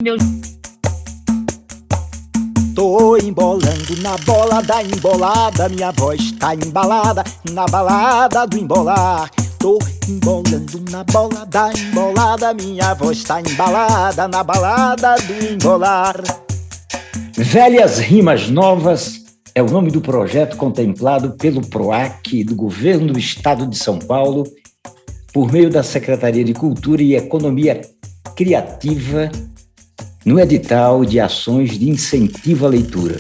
Meu... Tô embolando na bola da embolada, minha voz tá embalada na balada do embolar. Tô embolando na bola da embolada, minha voz tá embalada na balada do embolar. Velhas Rimas Novas é o nome do projeto contemplado pelo PROAC do Governo do Estado de São Paulo, por meio da Secretaria de Cultura e Economia Criativa, no edital de ações de incentivo à leitura.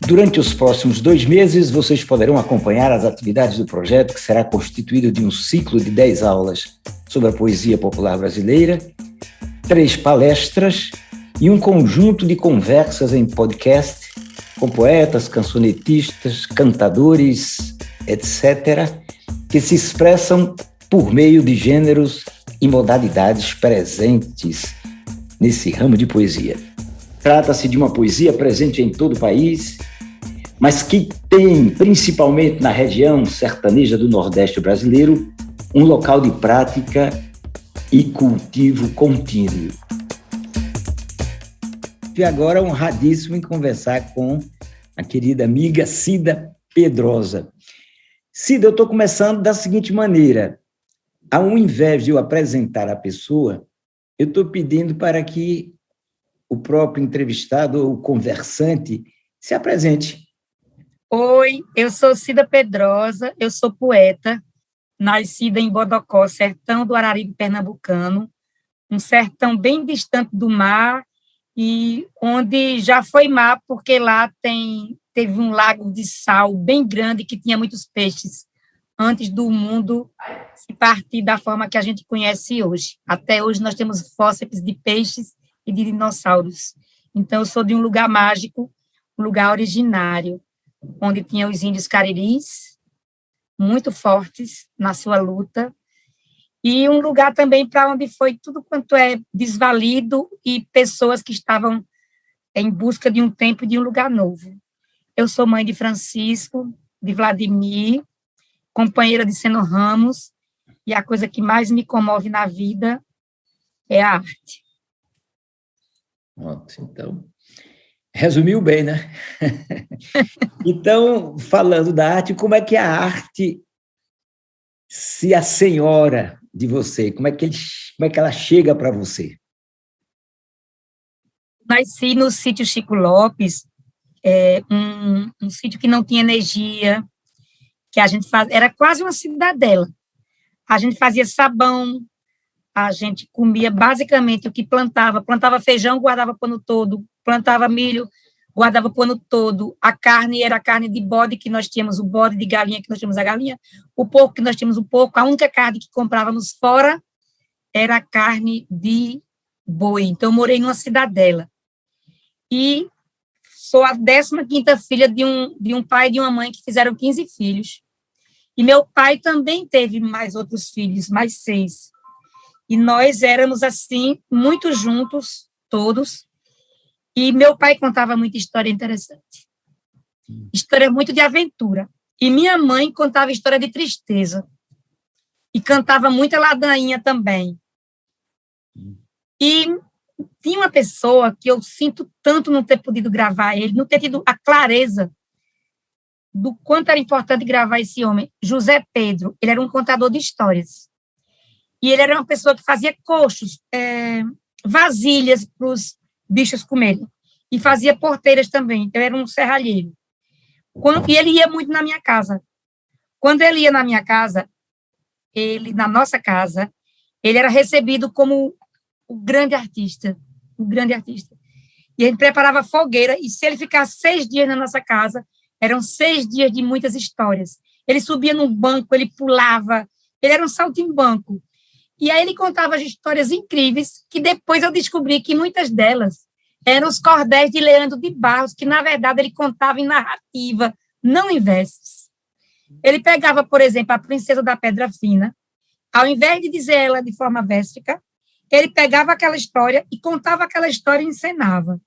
Durante os próximos 2 meses, vocês poderão acompanhar as atividades do projeto, que será constituído de um ciclo de 10 aulas sobre a poesia popular brasileira, 3 palestras e um conjunto de conversas em podcast com poetas, cancionetistas, cantadores, etc., que se expressam por meio de gêneros e modalidades presentes nesse ramo de poesia. Trata-se de uma poesia presente em todo o país, mas que tem, principalmente na região sertaneja do Nordeste brasileiro, um local de prática e cultivo contínuo. E agora honradíssimo em conversar com a querida amiga Cida Pedrosa. Cida, eu estou começando da seguinte maneira: ao invés de eu apresentar a pessoa, eu estou pedindo para que o próprio entrevistado ou conversante se apresente. Oi, eu sou Cida Pedrosa, eu sou poeta, nascida em Bodocó, sertão do Araripe pernambucano, um sertão bem distante do mar, e onde já foi mar, porque lá teve um lago de sal bem grande que tinha muitos peixes, antes do mundo se partir da forma que a gente conhece hoje. Até hoje nós temos fósseis de peixes e de dinossauros. Então, eu sou de um lugar mágico, um lugar originário, onde tinha os índios cariris, muito fortes na sua luta, e um lugar também para onde foi tudo quanto é desvalido e pessoas que estavam em busca de um tempo e de um lugar novo. Eu sou mãe de Francisco, de Vladimir, companheira de Seno Ramos, e a coisa que mais me comove na vida é a arte. Pronto, então, resumiu bem, né? Então, falando da arte, como é que a arte se assenhora de você? Como é que ela chega para você? Nasci no sítio Chico Lopes, um sítio que não tinha energia, que a gente era quase uma cidadela. A gente fazia sabão, a gente comia basicamente o que plantava feijão, guardava para o ano todo, plantava milho, guardava para o ano todo. A carne era a carne de bode, que nós tínhamos o bode, de galinha, que nós tínhamos a galinha, o porco, que nós tínhamos o porco. A única carne que comprávamos fora era a carne de boi. Então, eu morei numa cidadela. E sou a 15ª filha de um pai e de uma mãe que fizeram 15 filhos. E meu pai também teve mais outros filhos, mais 6. E nós éramos, assim, muito juntos, todos. E meu pai contava muita história interessante. História muito de aventura. E minha mãe contava história de tristeza. E cantava muita ladainha também. E tinha uma pessoa que eu sinto tanto não ter podido gravar ele, não ter tido a clareza do quanto era importante gravar esse homem. José Pedro, ele era um contador de histórias. E ele era uma pessoa que fazia coxos, vasilhas para os bichos comerem. E fazia porteiras também, então era um serralheiro. E ele ia muito na minha casa. Quando ele ia na minha casa, na nossa casa, ele era recebido como o grande artista. E a gente preparava fogueira, e se ele ficasse 6 dias na nossa casa, eram 6 dias de muitas histórias. Ele subia num banco, ele pulava, ele era um saltimbanco. E aí ele contava as histórias incríveis, que depois eu descobri que muitas delas eram os cordéis de Leandro de Barros, que, na verdade, ele contava em narrativa, não em versos. Ele pegava, por exemplo, a Princesa da Pedra Fina, ao invés de dizer ela de forma versica, ele pegava aquela história e contava aquela história e encenava.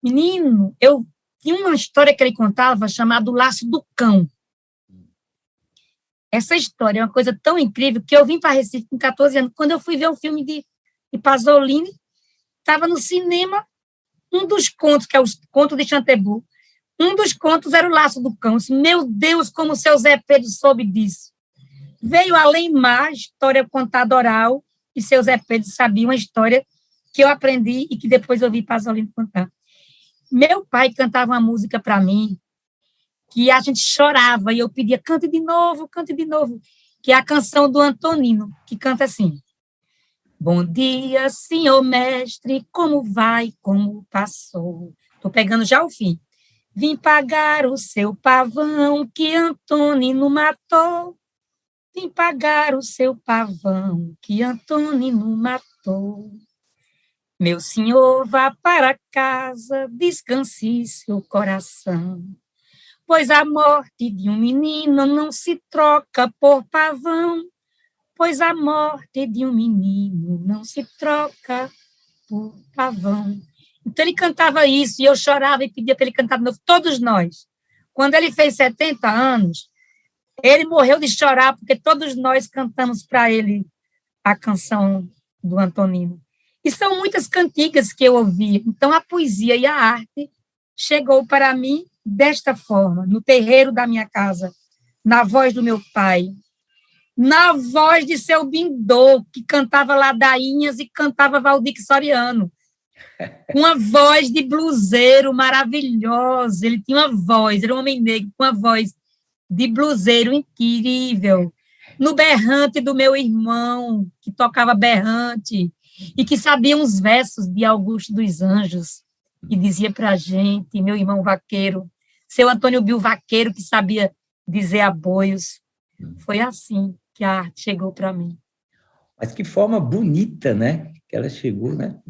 Menino, eu tinha uma história que ele contava chamada O Laço do Cão. Essa história é uma coisa tão incrível que eu vim para Recife com 14 anos. Quando eu fui ver o filme de e Pasolini estava no cinema. Um dos contos, que é o conto de Chantebu, um dos contos era o Laço do Cão. Disse, meu Deus, como o seu Zé Pedro soube disso. Veio Além Mar, história contada oral, e seu Zé Pedro sabia uma história que eu aprendi e que depois eu vi Pasolini contar. Meu pai cantava uma música para mim que a gente chorava e eu pedia, cante de novo, que é a canção do Antonino, que canta assim: bom dia, senhor mestre, como vai, como passou? Estou pegando já o fim. Vim pagar o seu pavão que Antonino matou. Vim pagar o seu pavão que Antonino matou. Meu senhor, vá para casa, descanse seu coração, pois a morte de um menino não se troca por pavão, pois a morte de um menino não se troca por pavão. Então ele cantava isso, e eu chorava e pedia para ele cantar de novo, todos nós. Quando ele fez 70 anos, ele morreu de chorar, porque todos nós cantamos para ele a canção do Antonino. E são muitas cantigas que eu ouvi. Então, a poesia e a arte chegou para mim desta forma, no terreiro da minha casa, na voz do meu pai, na voz de seu Bindô, que cantava ladainhas e cantava Valdir Soriano. Uma voz de bluseiro maravilhosa. Ele tinha uma voz, era um homem negro com uma voz de bluseiro incrível. No berrante do meu irmão, que tocava berrante, e que sabia uns versos de Augusto dos Anjos, e dizia para a gente, meu irmão vaqueiro, seu Antônio Bill vaqueiro, que sabia dizer aboios. Foi assim que a arte chegou para mim. Mas que forma bonita, né? Que ela chegou, né?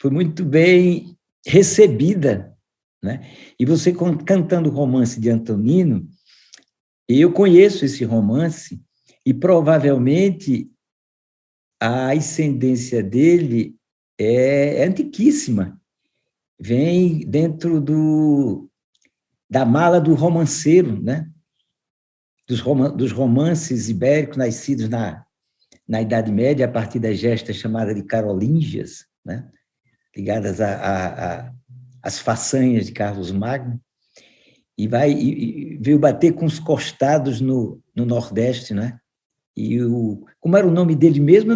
Foi muito bem recebida, né? E você cantando o romance de Antonino, eu conheço esse romance e provavelmente a ascendência dele é antiquíssima. Vem dentro da mala do romanceiro, né? Dos romances ibéricos nascidos na Idade Média, a partir das gestas chamadas de carolíngias, né? Ligadas às façanhas de Carlos Magno, e veio bater com os costados no Nordeste, né? E como era o nome dele mesmo?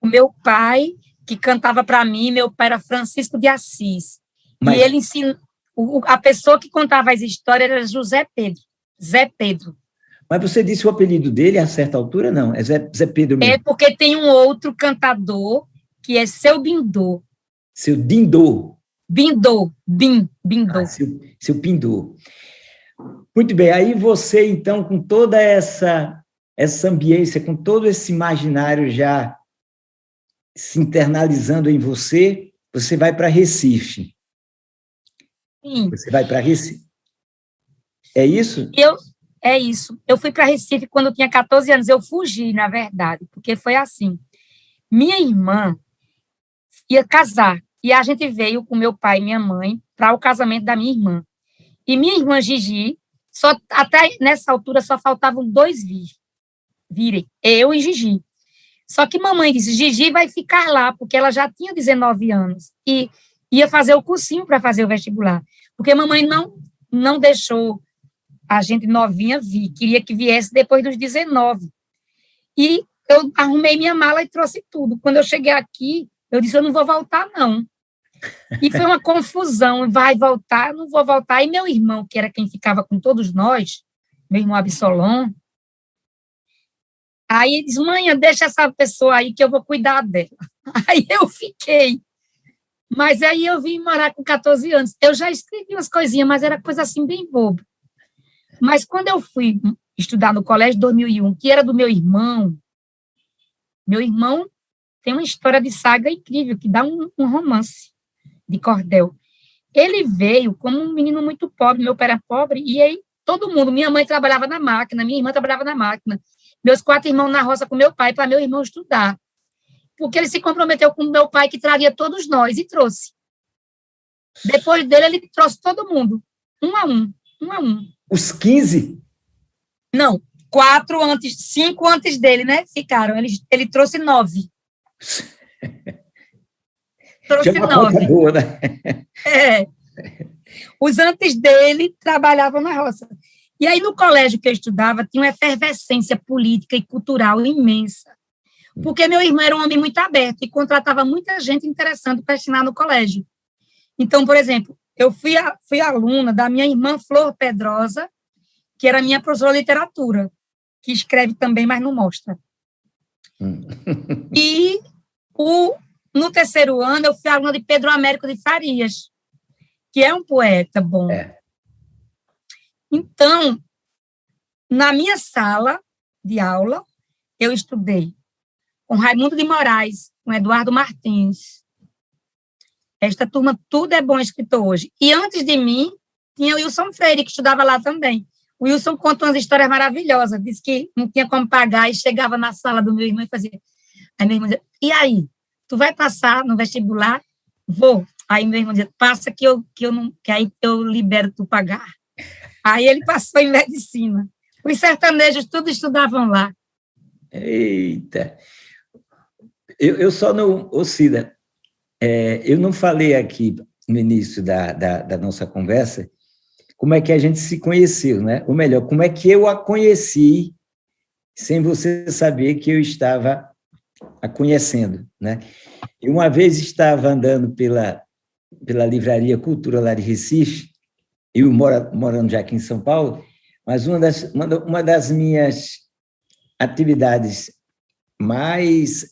O meu pai, que cantava para mim, meu pai era Francisco de Assis. Mas... E ele ensinou, a pessoa que contava as histórias era José Pedro, Zé Pedro. Mas você disse o apelido dele a certa altura? Não, é Zé Pedro mesmo. É porque tem um outro cantador, que é seu Bindô. Seu Dindô. Bindô. Seu Pindô. Muito bem, aí você, então, com toda essa ambiência, com todo esse imaginário já se internalizando em você, você vai para Recife. Sim. Você vai para Recife. É isso? É isso. Eu fui para Recife quando eu tinha 14 anos. Eu fugi, na verdade, porque foi assim. Minha irmã ia casar, e a gente veio com meu pai e minha mãe para o casamento da minha irmã. E minha irmã Gigi, até nessa altura só faltavam 2 virem, eu e Gigi. Só que mamãe disse, Gigi vai ficar lá, porque ela já tinha 19 anos, e ia fazer o cursinho para fazer o vestibular, porque mamãe não deixou a gente novinha vir, queria que viesse depois dos 19. E eu arrumei minha mala e trouxe tudo. Quando eu cheguei aqui, eu disse, eu não vou voltar, não. E foi uma confusão, vai voltar, não vou voltar. E meu irmão, que era quem ficava com todos nós, meu irmão Absolom, aí ele disse, mãe, deixa essa pessoa aí que eu vou cuidar dela. Aí eu fiquei. Mas aí eu vim morar com 14 anos. Eu já escrevi umas coisinhas, mas era coisa assim bem boba. Mas quando eu fui estudar no colégio 2001, que era do meu irmão tem uma história de saga incrível, que dá um romance de cordel. Ele veio como um menino muito pobre, meu pai era pobre, e aí todo mundo, minha mãe trabalhava na máquina, minha irmã trabalhava na máquina, meus 4 irmãos na roça com meu pai, para meu irmão estudar. Porque ele se comprometeu com meu pai, que traria todos nós, e trouxe. Depois dele, ele trouxe todo mundo, um a um. Os 15? Não, 5 antes dele, né? Ficaram. Ele trouxe 9. Já é uma conta boa, né? É. Os antes dele trabalhavam na roça. E aí, no colégio que eu estudava, tinha uma efervescência política e cultural imensa. Porque meu irmão era um homem muito aberto e contratava muita gente interessante para ensinar no colégio. Então, por exemplo, eu fui aluna da minha irmã Flor Pedrosa, que era minha professora de literatura, que escreve também, mas não mostra. E no terceiro ano, eu fui aluna de Pedro Américo de Farias, que é um poeta bom. É. Então, na minha sala de aula, eu estudei com Raimundo de Moraes, com Eduardo Martins. Esta turma, tudo é bom escritor hoje. E antes de mim, tinha o Wilson Freire, que estudava lá também. O Wilson conta umas histórias maravilhosas, disse que não tinha como pagar e chegava na sala do meu irmão e fazia... Aí meu irmão dizia, e aí, tu vai passar no vestibular? Vou. Aí meu irmão dizia, passa que aí eu libero tu pagar. Aí ele passou em medicina. Os sertanejos tudo estudavam lá. Eita! Eu só não... Ô, Cida, eu não falei aqui no início da nossa conversa como é que a gente se conheceu, né? Ou melhor, como é que eu a conheci sem você saber que eu estava a conhecendo, né? Eu uma vez estava andando pela Livraria Cultura lá de Recife, eu morando já aqui em São Paulo, mas uma das minhas atividades mais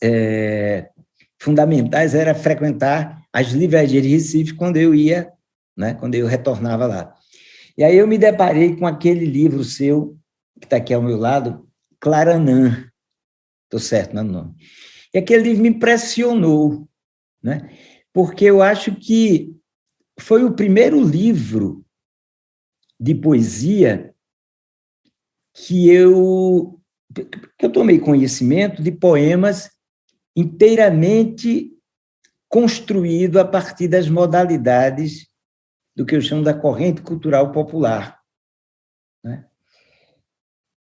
fundamentais era frequentar as livrarias de Recife quando eu ia, né, quando eu retornava lá. E aí eu me deparei com aquele livro seu, que está aqui ao meu lado, Claranã. Estou certo, não é o nome? E aquele livro me impressionou, né? Porque eu acho que foi o primeiro livro de poesia que eu tomei conhecimento de poemas inteiramente construído a partir das modalidades do que eu chamo da corrente cultural popular, né?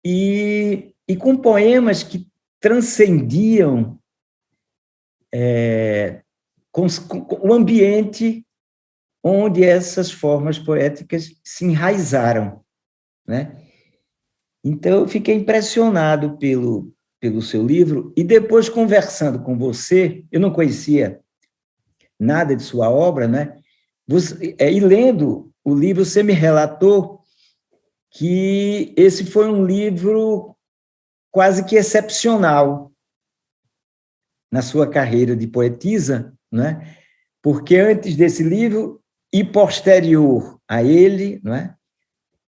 E com poemas que transcendiam com o ambiente onde essas formas poéticas se enraizaram, né? Então, eu fiquei impressionado pelo seu livro, e depois, conversando com você, eu não conhecia nada de sua obra, né? E lendo o livro, você me relatou que esse foi um livro quase que excepcional na sua carreira de poetisa, né? Porque antes desse livro e posterior a ele, não é?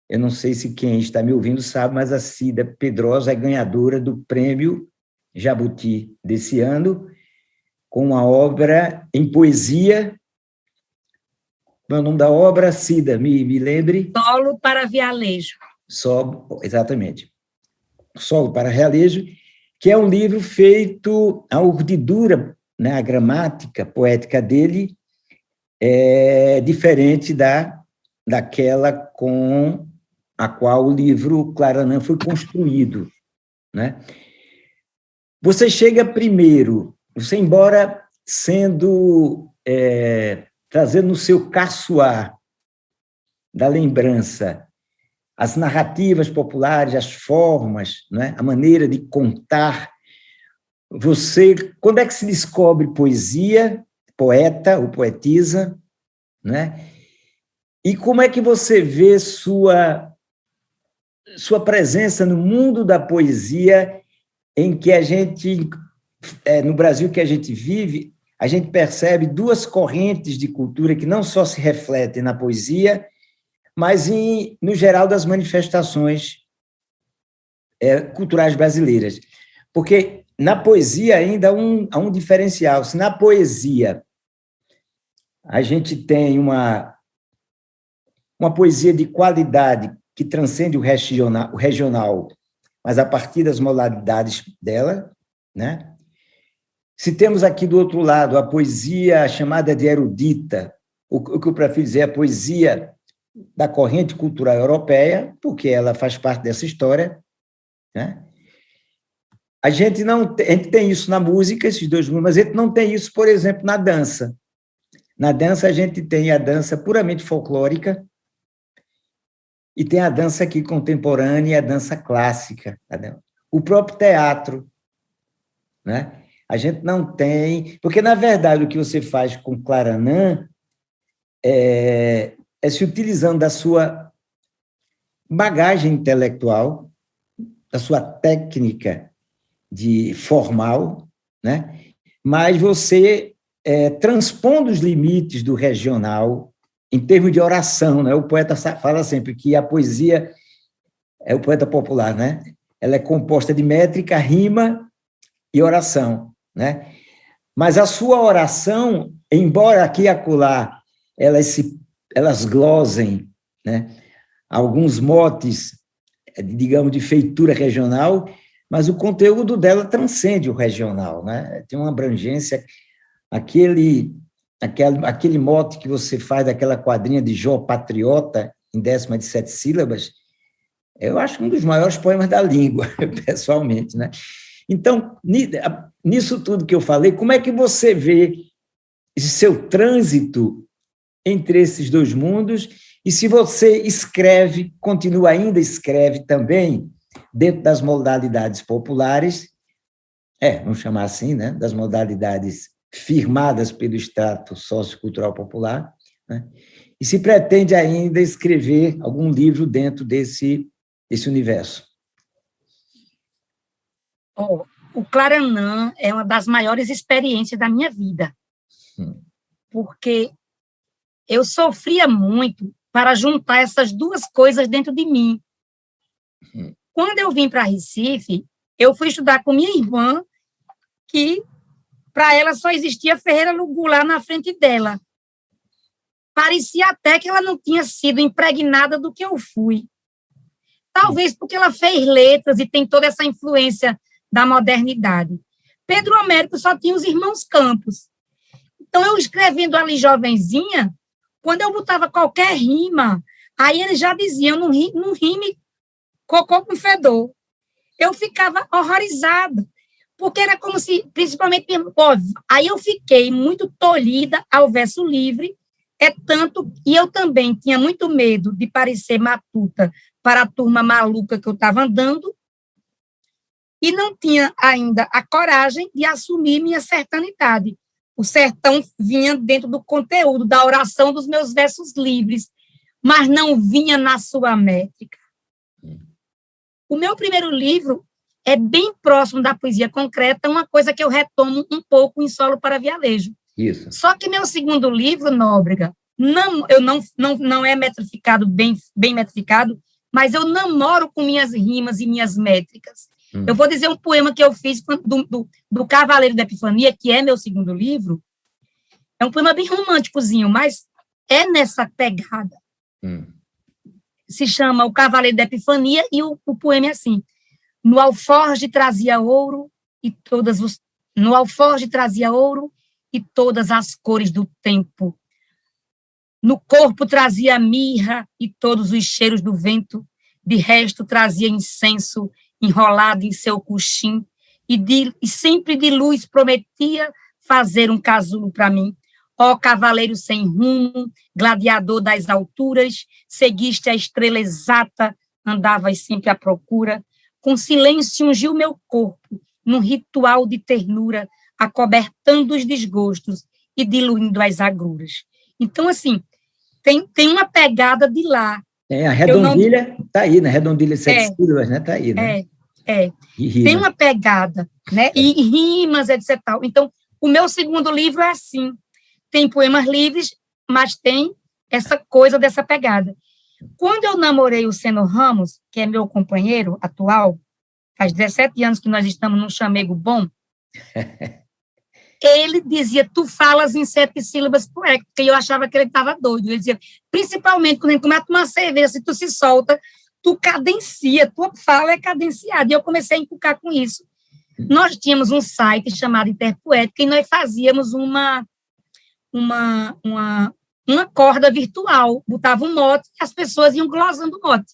Eu não sei se quem está me ouvindo sabe, mas a Cida Pedrosa é ganhadora do Prêmio Jabuti desse ano, com uma obra em poesia. Qual é o nome da obra, Cida? Me lembre. Solo para Vialejo. Exatamente. Solo para Vialejo, que é um livro feito, a urdidura, né, a gramática poética dele é diferente daquela com a qual o livro Claranã foi construído, né? Você chega primeiro, você, embora trazendo no seu caçoar da lembrança as narrativas populares, as formas, né, a maneira de contar, quando é que se descobre poesia, poeta ou poetisa, né? E como é que você vê sua presença no mundo da poesia, em que a gente, no Brasil que a gente vive, a gente percebe duas correntes de cultura que não só se refletem na poesia, mas, no geral, das manifestações culturais brasileiras. Porque na poesia ainda há um diferencial. Se na poesia a gente tem uma poesia de qualidade que transcende o regional, mas a partir das modalidades dela, né? Se temos aqui do outro lado a poesia chamada de erudita, o que eu prefiro dizer é a poesia da corrente cultural europeia, porque ela faz parte dessa história, né? A gente tem isso na música, esses dois mundos, mas a gente não tem isso, por exemplo, na dança. Na dança, a gente tem a dança puramente folclórica e tem a dança aqui contemporânea e a dança clássica. O próprio teatro, né? A gente não tem... Porque, na verdade, o que você faz com Claranã é se utilizando da sua bagagem intelectual, da sua técnica formal, né? Mas você transpondo os limites do regional em termos de oração, né? O poeta fala sempre que a poesia é o poeta popular, né? Ela é composta de métrica, rima e oração, né? Mas a sua oração, embora aqui e acolá elas glosem, né, alguns motes, digamos, de feitura regional, mas o conteúdo dela transcende o regional, né? Tem uma abrangência, aquele mote que você faz daquela quadrinha de Jó Patriota, em 17 sílabas, eu acho um dos maiores poemas da língua, pessoalmente, né? Então, nisso tudo que eu falei, como é que você vê esse seu trânsito entre esses dois mundos, e se você escreve, continua escreve também, dentro das modalidades populares, vamos chamar assim, né, das modalidades firmadas pelo extrato sociocultural popular, né, e se pretende ainda escrever algum livro dentro desse universo? O Claranã é uma das maiores experiências da minha vida, porque eu sofria muito para juntar essas duas coisas dentro de mim. Quando eu vim para Recife, eu fui estudar com minha irmã, que para ela só existia Ferreira Goulart na frente dela. Parecia até que ela não tinha sido impregnada do que eu fui. Talvez porque ela fez letras e tem toda essa influência da modernidade. Pedro Américo só tinha os irmãos Campos. Então, eu escrevendo ali jovenzinha, quando eu botava qualquer rima, aí eles já diziam, não rime cocô com fedor. Eu ficava horrorizada, porque era como se, principalmente, aí eu fiquei muito tolhida ao verso livre, e eu também tinha muito medo de parecer matuta para a turma maluca que eu estava andando, e não tinha ainda a coragem de assumir minha sertanidade. O sertão vinha dentro do conteúdo, da oração dos meus versos livres, mas não vinha na sua métrica. O meu primeiro livro é bem próximo da poesia concreta, uma coisa que eu retomo um pouco em Solo para Vialejo. Isso. Só que meu segundo livro, Nóbrega, não é metrificado, bem metrificado, mas eu namoro com minhas rimas e minhas métricas. Eu vou dizer um poema que eu fiz do Cavaleiro da Epifania, que é meu segundo livro. É um poema bem românticozinho, mas é nessa pegada. Se chama O Cavaleiro da Epifania, e o poema é assim: no alforje trazia ouro e todas as cores do tempo. No corpo trazia mirra e todos os cheiros do vento. De resto trazia incenso enrolado em seu coxim, e sempre de luz prometia fazer um casulo para mim. Ó cavaleiro sem rumo, gladiador das alturas, seguiste a estrela exata, andavas sempre à procura. Com silêncio ungiu meu corpo, num ritual de ternura, acobertando os desgostos e diluindo as agruras. Então, assim, tem uma pegada de lá. A redondilha está aí, né? Redondilha 7 sílabas, né? Está aí, né? Tem uma pegada, né? E rimas, etc. Então, o meu segundo livro é assim. Tem poemas livres, mas tem essa coisa dessa pegada. Quando eu namorei o Seno Ramos, que é meu companheiro atual, faz 17 anos que nós estamos num chamego bom, ele dizia, tu falas em 7 sílabas poéticas, porque eu achava que ele estava doido. Ele dizia, principalmente quando a gente começa a tomar cerveja, se tu se solta, tu cadencia, tua fala é cadenciada. E eu comecei a encucar com isso. Nós tínhamos um site chamado Interpoética e nós fazíamos uma corda virtual, botava um mote e as pessoas iam glosando o mote.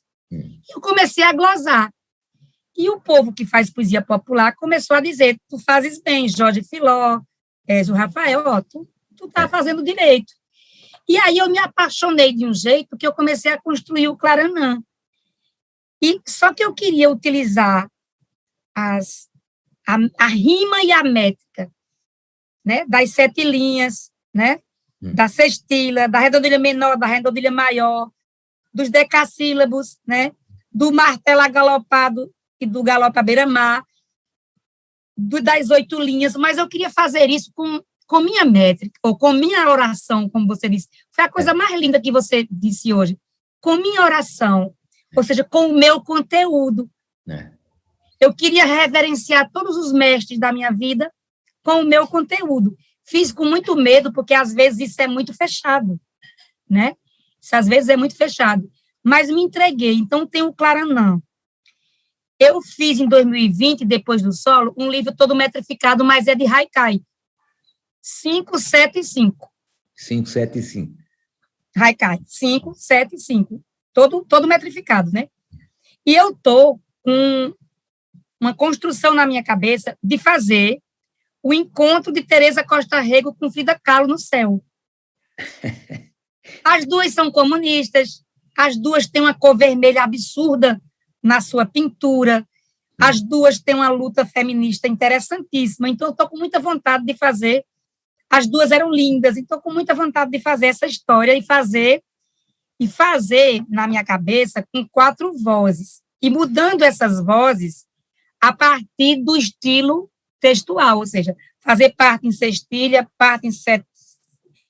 Eu comecei a glosar. E o povo que faz poesia popular começou a dizer, tu fazes bem, Jorge Filó, o Rafael, ó, tu tá fazendo direito. E aí eu me apaixonei de um jeito que eu comecei a construir o Claranã. Só que eu queria utilizar a rima e a métrica, né, das 7 linhas, né, da sextila, da redondilha menor, da redondilha maior, dos decassílabos, né, do martelo agalopado e do galope à beira-mar, das 8 linhas, mas eu queria fazer isso com minha métrica, ou com minha oração, como você disse. Foi a coisa mais linda que você disse hoje. Com minha oração, ou seja, com o meu conteúdo. Eu queria reverenciar todos os mestres da minha vida com o meu conteúdo. Fiz com muito medo, porque às vezes isso é muito fechado, né? Isso às vezes é muito fechado. Mas me entreguei, então tem o Claranã. Eu fiz em 2020, depois do solo, um livro todo metrificado, mas é de Haikai. 5, 7 e 5. 5, 7 e 5. Haikai, 5, 7 e 5. Todo metrificado, né? E eu estou com uma construção na minha cabeça de fazer o encontro de Teresa Costa Rego com Frida Kahlo no céu. As duas são comunistas, as duas têm uma cor vermelha absurda na sua pintura, as duas têm uma luta feminista interessantíssima, então eu estou com muita vontade de fazer, as duas eram lindas, então estou com muita vontade de fazer essa história e fazer na minha cabeça com 4 vozes, e mudando essas vozes a partir do estilo textual, ou seja, fazer parte em sextilha, parte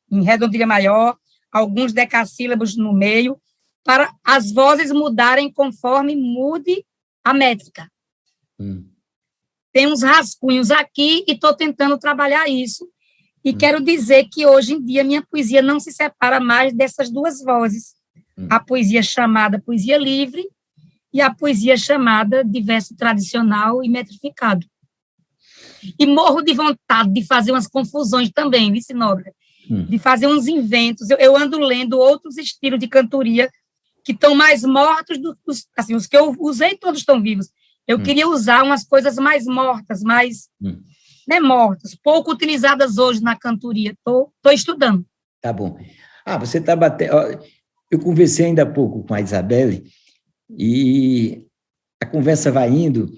em redondilha maior, alguns decassílabos no meio, para as vozes mudarem conforme mude a métrica. Tem uns rascunhos aqui e estou tentando trabalhar isso, e quero dizer que hoje em dia minha poesia não se separa mais dessas 2 vozes, a poesia chamada poesia livre e a poesia chamada de verso tradicional e metrificado. E morro de vontade de fazer umas confusões também, vice Nóbrega, de fazer uns inventos. Eu ando lendo outros estilos de cantoria que estão mais mortos, assim, os que eu usei todos estão vivos. Eu queria usar umas coisas mais mortas, mais mortas, pouco utilizadas hoje na cantoria. Estou estudando. Tá bom. Você está batendo... Eu conversei ainda há pouco com a Isabelle e a conversa vai indo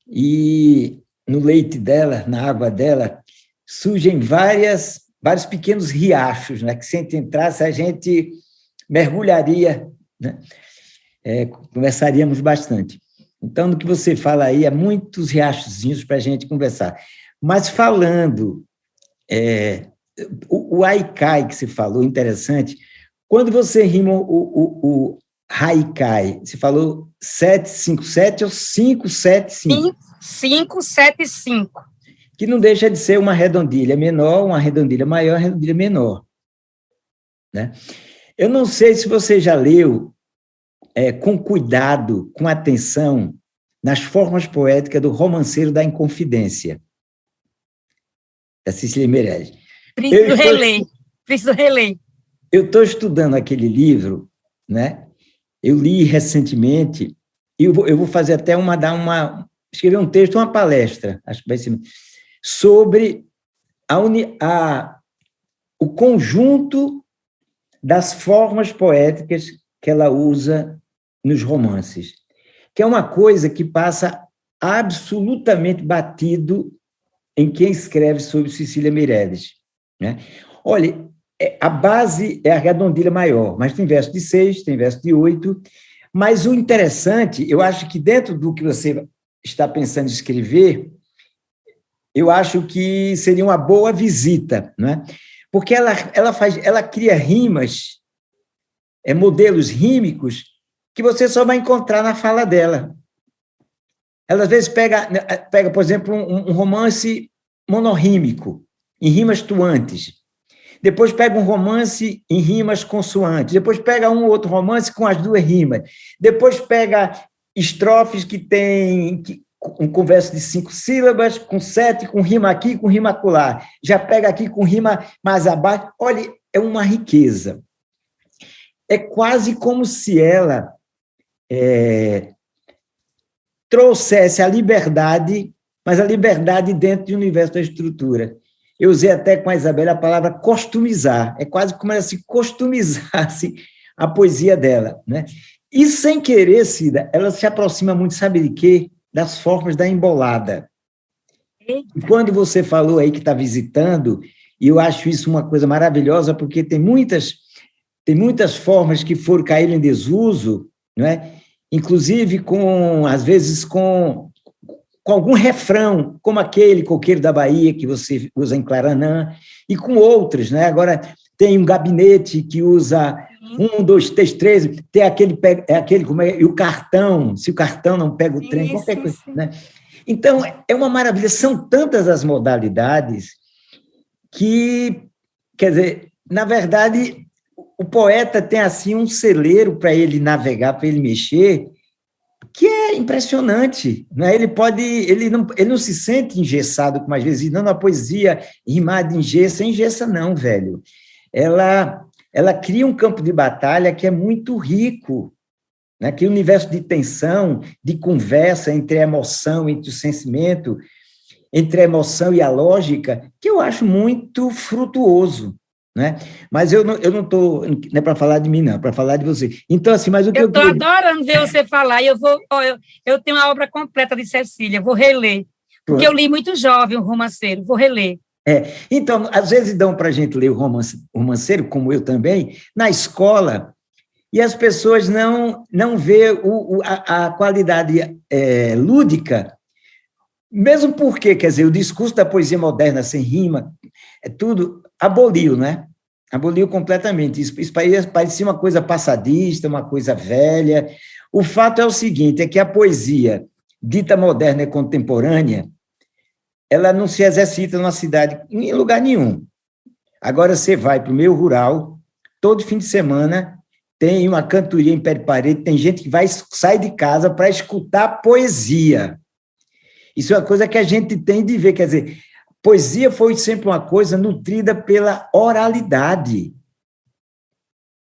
e no leite dela, na água dela, surgem vários pequenos riachos, né, que se a gente entrasse, a gente mergulharia, né? Conversaríamos bastante. Então, no que você fala aí, há muitos riachozinhos para a gente conversar. Mas falando, o haikai que você falou, interessante, quando você rima o haikai, você falou 7, 5, 7 ou 5, 7, 5? 5, 7, 5. Que não deixa de ser uma redondilha menor, uma redondilha maior, uma redondilha menor. Né? Eu não sei se você já leu com cuidado, com atenção, nas formas poéticas do Romanceiro da Inconfidência, da Cecília Meirelles. Preciso reler. Eu estou estudando aquele livro, né? Eu li recentemente, e eu vou fazer até escrever um texto, uma palestra, acho que vai ser, sobre o conjunto das formas poéticas que ela usa nos romances, que é uma coisa que passa absolutamente batido em quem escreve sobre Cecília Meirelles. Né? Olha, a base é a redondilha maior, mas tem verso de 6, tem verso de 8, mas o interessante, eu acho que dentro do que você está pensando em escrever, eu acho que seria uma boa visita, né? Porque ela cria rimas, modelos rímicos, que você só vai encontrar na fala dela. Ela, às vezes, pega por exemplo, um romance monorrímico, em rimas tuantes. Depois pega um romance em rimas consoantes. Depois pega um outro romance com as 2 rimas. Depois pega estrofes que tem um converso de 5 sílabas, com 7, com rima aqui, com rima acolá. Já pega aqui com rima mais abaixo. Olha, é uma riqueza. É quase como se ela trouxesse a liberdade, mas a liberdade dentro do universo da estrutura. Eu usei até com a Isabela a palavra costumizar, é quase como ela se costumizasse a poesia dela, né? E, sem querer, Cida, ela se aproxima muito, sabe de quê? Das formas da embolada. E quando você falou aí que está visitando, e eu acho isso uma coisa maravilhosa, porque tem muitas formas que foram cair em desuso, não é? Inclusive, às vezes, com algum refrão, como aquele Coqueiro da Bahia, que você usa em Claranã, e com outros, né? Agora, tem um gabinete que usa 1, 2, 3, 13, tem aquele e o cartão, se o cartão não pega o trem, qualquer coisa, né? Então, é uma maravilha, são tantas as modalidades que, quer dizer, na verdade, o poeta tem, assim, um celeiro para ele navegar, para ele mexer, que é impressionante, né? Ele não se sente engessado, como às vezes, não, a poesia rimada engessa não, velho. Ela cria um campo de batalha que é muito rico, né? Que universo de tensão, de conversa entre a emoção, entre o sentimento, entre a emoção e a lógica, que eu acho muito frutuoso, né? Mas eu não estou, não é para falar de mim, não, é para falar de você. Então, assim, mas o que eu estou adorando ver você falar, e eu tenho a obra completa de Cecília, vou reler, porque eu li muito jovem, o Romanceiro, vou reler. Então, às vezes dão para a gente ler o romanceiro, como eu também, na escola, e as pessoas não vê a qualidade lúdica, mesmo porque, quer dizer, o discurso da poesia moderna sem rima, tudo aboliu, né? Aboliu completamente. Isso parecia uma coisa passadista, uma coisa velha. O fato é o seguinte, é que a poesia dita moderna e contemporânea, ela não se exercita na cidade, em lugar nenhum. Agora você vai para o meio rural, todo fim de semana tem uma cantoria em pé de parede, tem gente que sai de casa para escutar poesia. Isso é uma coisa que a gente tem de ver, quer dizer, poesia foi sempre uma coisa nutrida pela oralidade.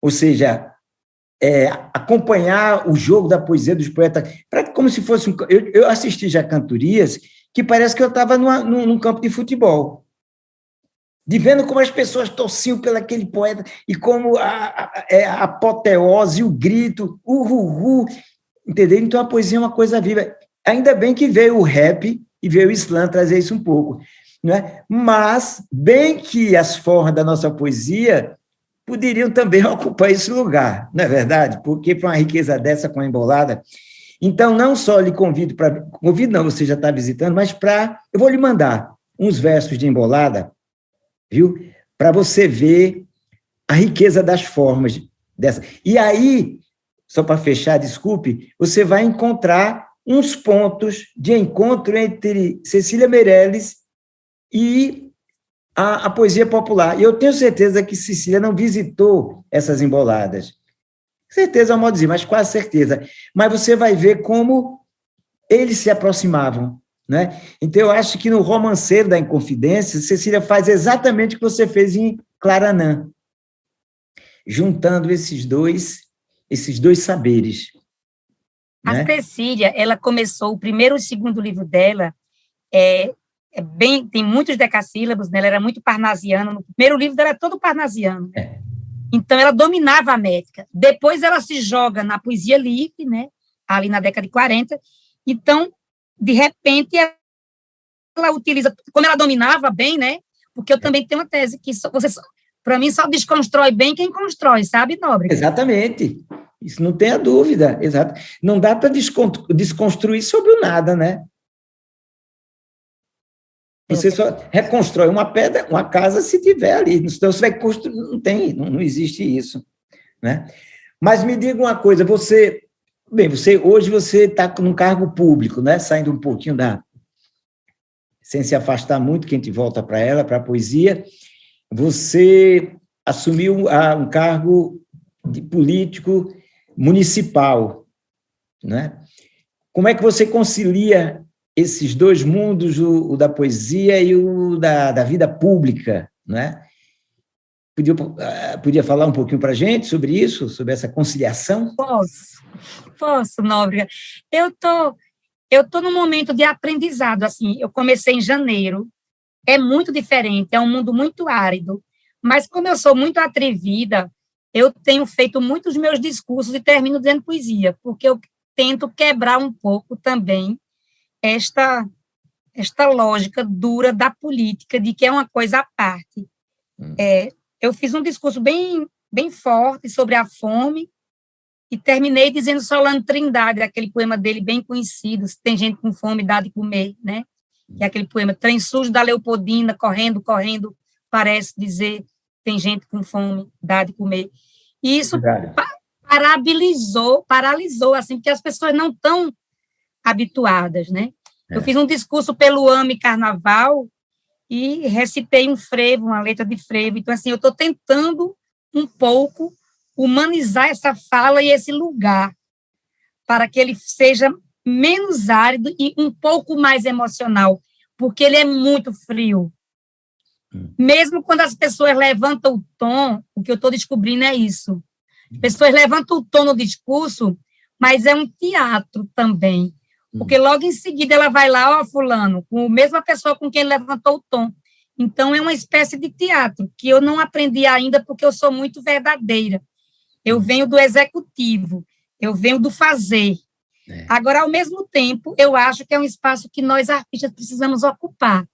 Ou seja, acompanhar o jogo da poesia dos poetas, como se fosse eu assisti já cantorias que parece que eu estava num campo de futebol, de vendo como as pessoas torciam pelo aquele poeta, e como a apoteose, o grito, o ru-ru, entendeu? Então, a poesia é uma coisa viva. Ainda bem que veio o rap e veio o slam trazer isso um pouco, né? Mas, bem que as formas da nossa poesia poderiam também ocupar esse lugar, não é verdade? Porque para uma riqueza dessa, com a embolada... Então, não só lhe convido para... Convido não, você já está visitando, mas eu vou lhe mandar uns versos de embolada, viu? Para você ver a riqueza das formas dessa. E aí, só para fechar, desculpe, você vai encontrar uns pontos de encontro entre Cecília Meirelles e a poesia popular. E eu tenho certeza que Cecília não visitou essas emboladas. Certeza é um modo de dizer, mas quase certeza. Mas você vai ver como eles se aproximavam, né? Então, eu acho que no Romanceiro da Inconfidência, Cecília faz exatamente o que você fez em Claranã, juntando esses dois saberes. A Né? Cecília, ela começou, o primeiro e o segundo livro dela, tem muitos decassílabos, né? Ela era muito parnasiana, no primeiro livro dela é todo parnasiano. Então, ela dominava a métrica. Depois, ela se joga na poesia livre, né? Ali na década de 40. Então, de repente, ela utiliza, como ela dominava bem, né? Porque eu também tenho uma tese que para mim, só desconstrói bem quem constrói, sabe, Nóbrega? Exatamente. Isso não tenha dúvida. Exato. Não dá para desconstruir sobre o nada, né? Você só reconstrói uma pedra, uma casa, se tiver ali. Então, você vai construir, não existe isso, né? Mas me diga uma coisa, hoje você está num cargo público, né? Saindo um pouquinho sem se afastar muito, que a gente volta para a poesia, você assumiu um cargo de político municipal, né? Como é que você concilia esses dois mundos, o da poesia e o da vida pública, né? Podia falar um pouquinho para a gente sobre isso, sobre essa conciliação? Posso, Nóbrega. eu estou num momento de aprendizado, assim, eu comecei em janeiro, é muito diferente, é um mundo muito árido, mas como eu sou muito atrevida, eu tenho feito muitos meus discursos e termino dizendo poesia, porque eu tento quebrar um pouco também esta lógica dura da política, de que é uma coisa à parte. Eu fiz um discurso bem forte sobre a fome, e terminei dizendo Solano Trindade, aquele poema dele bem conhecido, Se Tem Gente com Fome, Dá de Comer, né? Que é aquele poema, trem sujo da Leopoldina, correndo, correndo, parece dizer, tem gente com fome, dá de comer. E isso paralisou, assim, porque as pessoas não estão habituadas, né? Eu fiz um discurso pelo AME Carnaval e recitei um frevo, uma letra de frevo. Então, assim, eu estou tentando um pouco humanizar essa fala e esse lugar para que ele seja menos árido e um pouco mais emocional, porque ele é muito frio. Mesmo quando as pessoas levantam o tom, o que eu estou descobrindo é isso. As pessoas levantam o tom no discurso, mas é um teatro também. Porque logo em seguida ela vai lá, ó, fulano, com a mesma pessoa com quem levantou o tom. Então, é uma espécie de teatro, que eu não aprendi ainda porque eu sou muito verdadeira. Eu venho do executivo, eu venho do fazer. Agora, ao mesmo tempo, eu acho que é um espaço que nós, artistas, precisamos ocupar.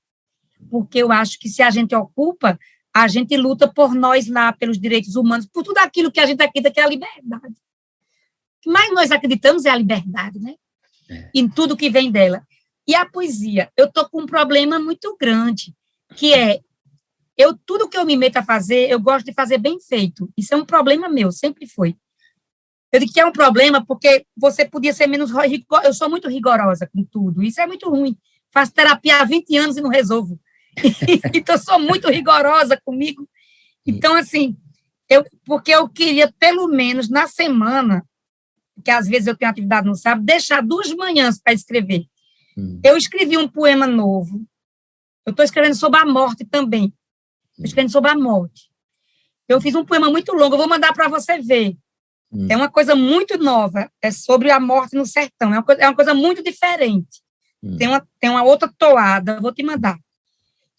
Porque eu acho que se a gente ocupa, a gente luta por nós lá, pelos direitos humanos, por tudo aquilo que a gente acredita que é a liberdade. O que mais nós acreditamos é a liberdade, né? Em tudo que vem dela. E a poesia, eu estou com um problema muito grande, que é, tudo que eu me meto a fazer, eu gosto de fazer bem feito. Isso é um problema meu, sempre foi. Eu digo que é um problema porque você podia ser menos rigorosa. Eu sou muito rigorosa com tudo, isso é muito ruim. Faço terapia há 20 anos e não resolvo. Então, eu sou muito rigorosa comigo. Então, assim, porque eu queria, pelo menos, na semana, que às vezes eu tenho atividade no sábado, deixar 2 manhãs para escrever. Eu escrevi um poema novo. Eu estou escrevendo sobre a morte também. Estou escrevendo sobre a morte. Eu fiz um poema muito longo, eu vou mandar para você ver. É uma coisa muito nova, é sobre a morte no sertão, é uma coisa muito diferente. Tem uma outra toada, eu vou te mandar.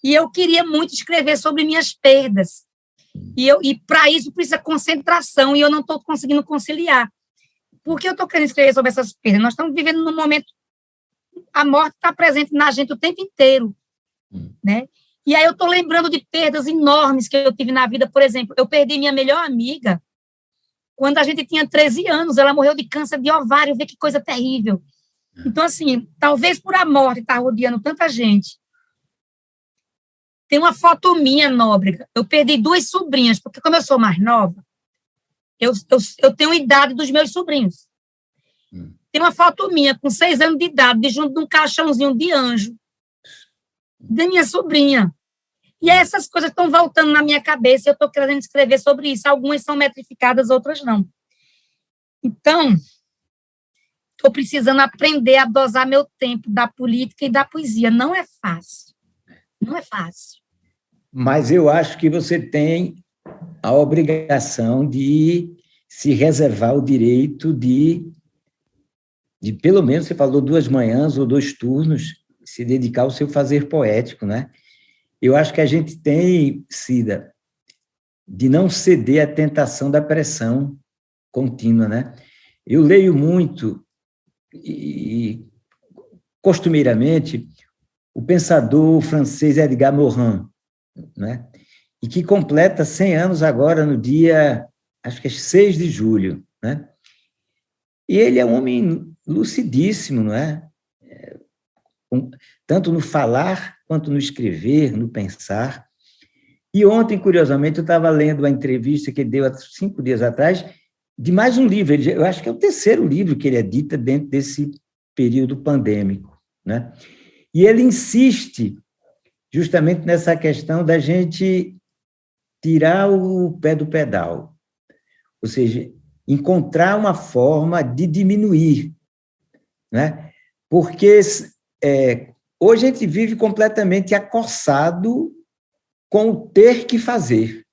E eu queria muito escrever sobre minhas perdas. E para isso precisa concentração, e eu não estou conseguindo conciliar. Por que eu estou querendo escrever sobre essas perdas? Nós estamos vivendo num momento, a morte está presente na gente o tempo inteiro, né? E aí eu estou lembrando de perdas enormes que eu tive na vida. Por exemplo, eu perdi minha melhor amiga quando a gente tinha 13 anos, ela morreu de câncer de ovário, vê que coisa terrível. Então, assim, talvez por a morte estar rodeando tanta gente. Tem uma foto minha, Nóbrega, eu perdi 2 sobrinhas, porque como eu sou mais nova, eu tenho a idade dos meus sobrinhos. Tem uma foto minha, com 6 anos de idade, junto de um caixãozinho de anjo, da minha sobrinha. E essas coisas estão voltando na minha cabeça, e eu estou querendo escrever sobre isso. Algumas são metrificadas, outras não. Então, estou precisando aprender a dosar meu tempo da política e da poesia. Não é fácil. Não é fácil. Mas eu acho que você tem a obrigação de se reservar o direito de pelo menos, você falou 2 manhãs ou 2 turnos, se dedicar ao seu fazer poético, né? Eu acho que a gente tem, Cida, de não ceder à tentação da pressão contínua, né? Eu leio muito, e costumeiramente, o pensador francês Edgar Morin, né? E que completa 100 anos agora, no dia, acho que é 6 de julho, né? E ele é um homem lucidíssimo, não é? Tanto no falar, quanto no escrever, no pensar. E ontem, curiosamente, eu estava lendo uma entrevista que ele deu há 5 dias atrás, de mais um livro, eu acho que é o 3º livro que ele edita dentro desse período pandêmico, né? E ele insiste justamente nessa questão da gente tirar o pé do pedal, ou seja, encontrar uma forma de diminuir, né? Porque hoje a gente vive completamente acossado com o ter que fazer.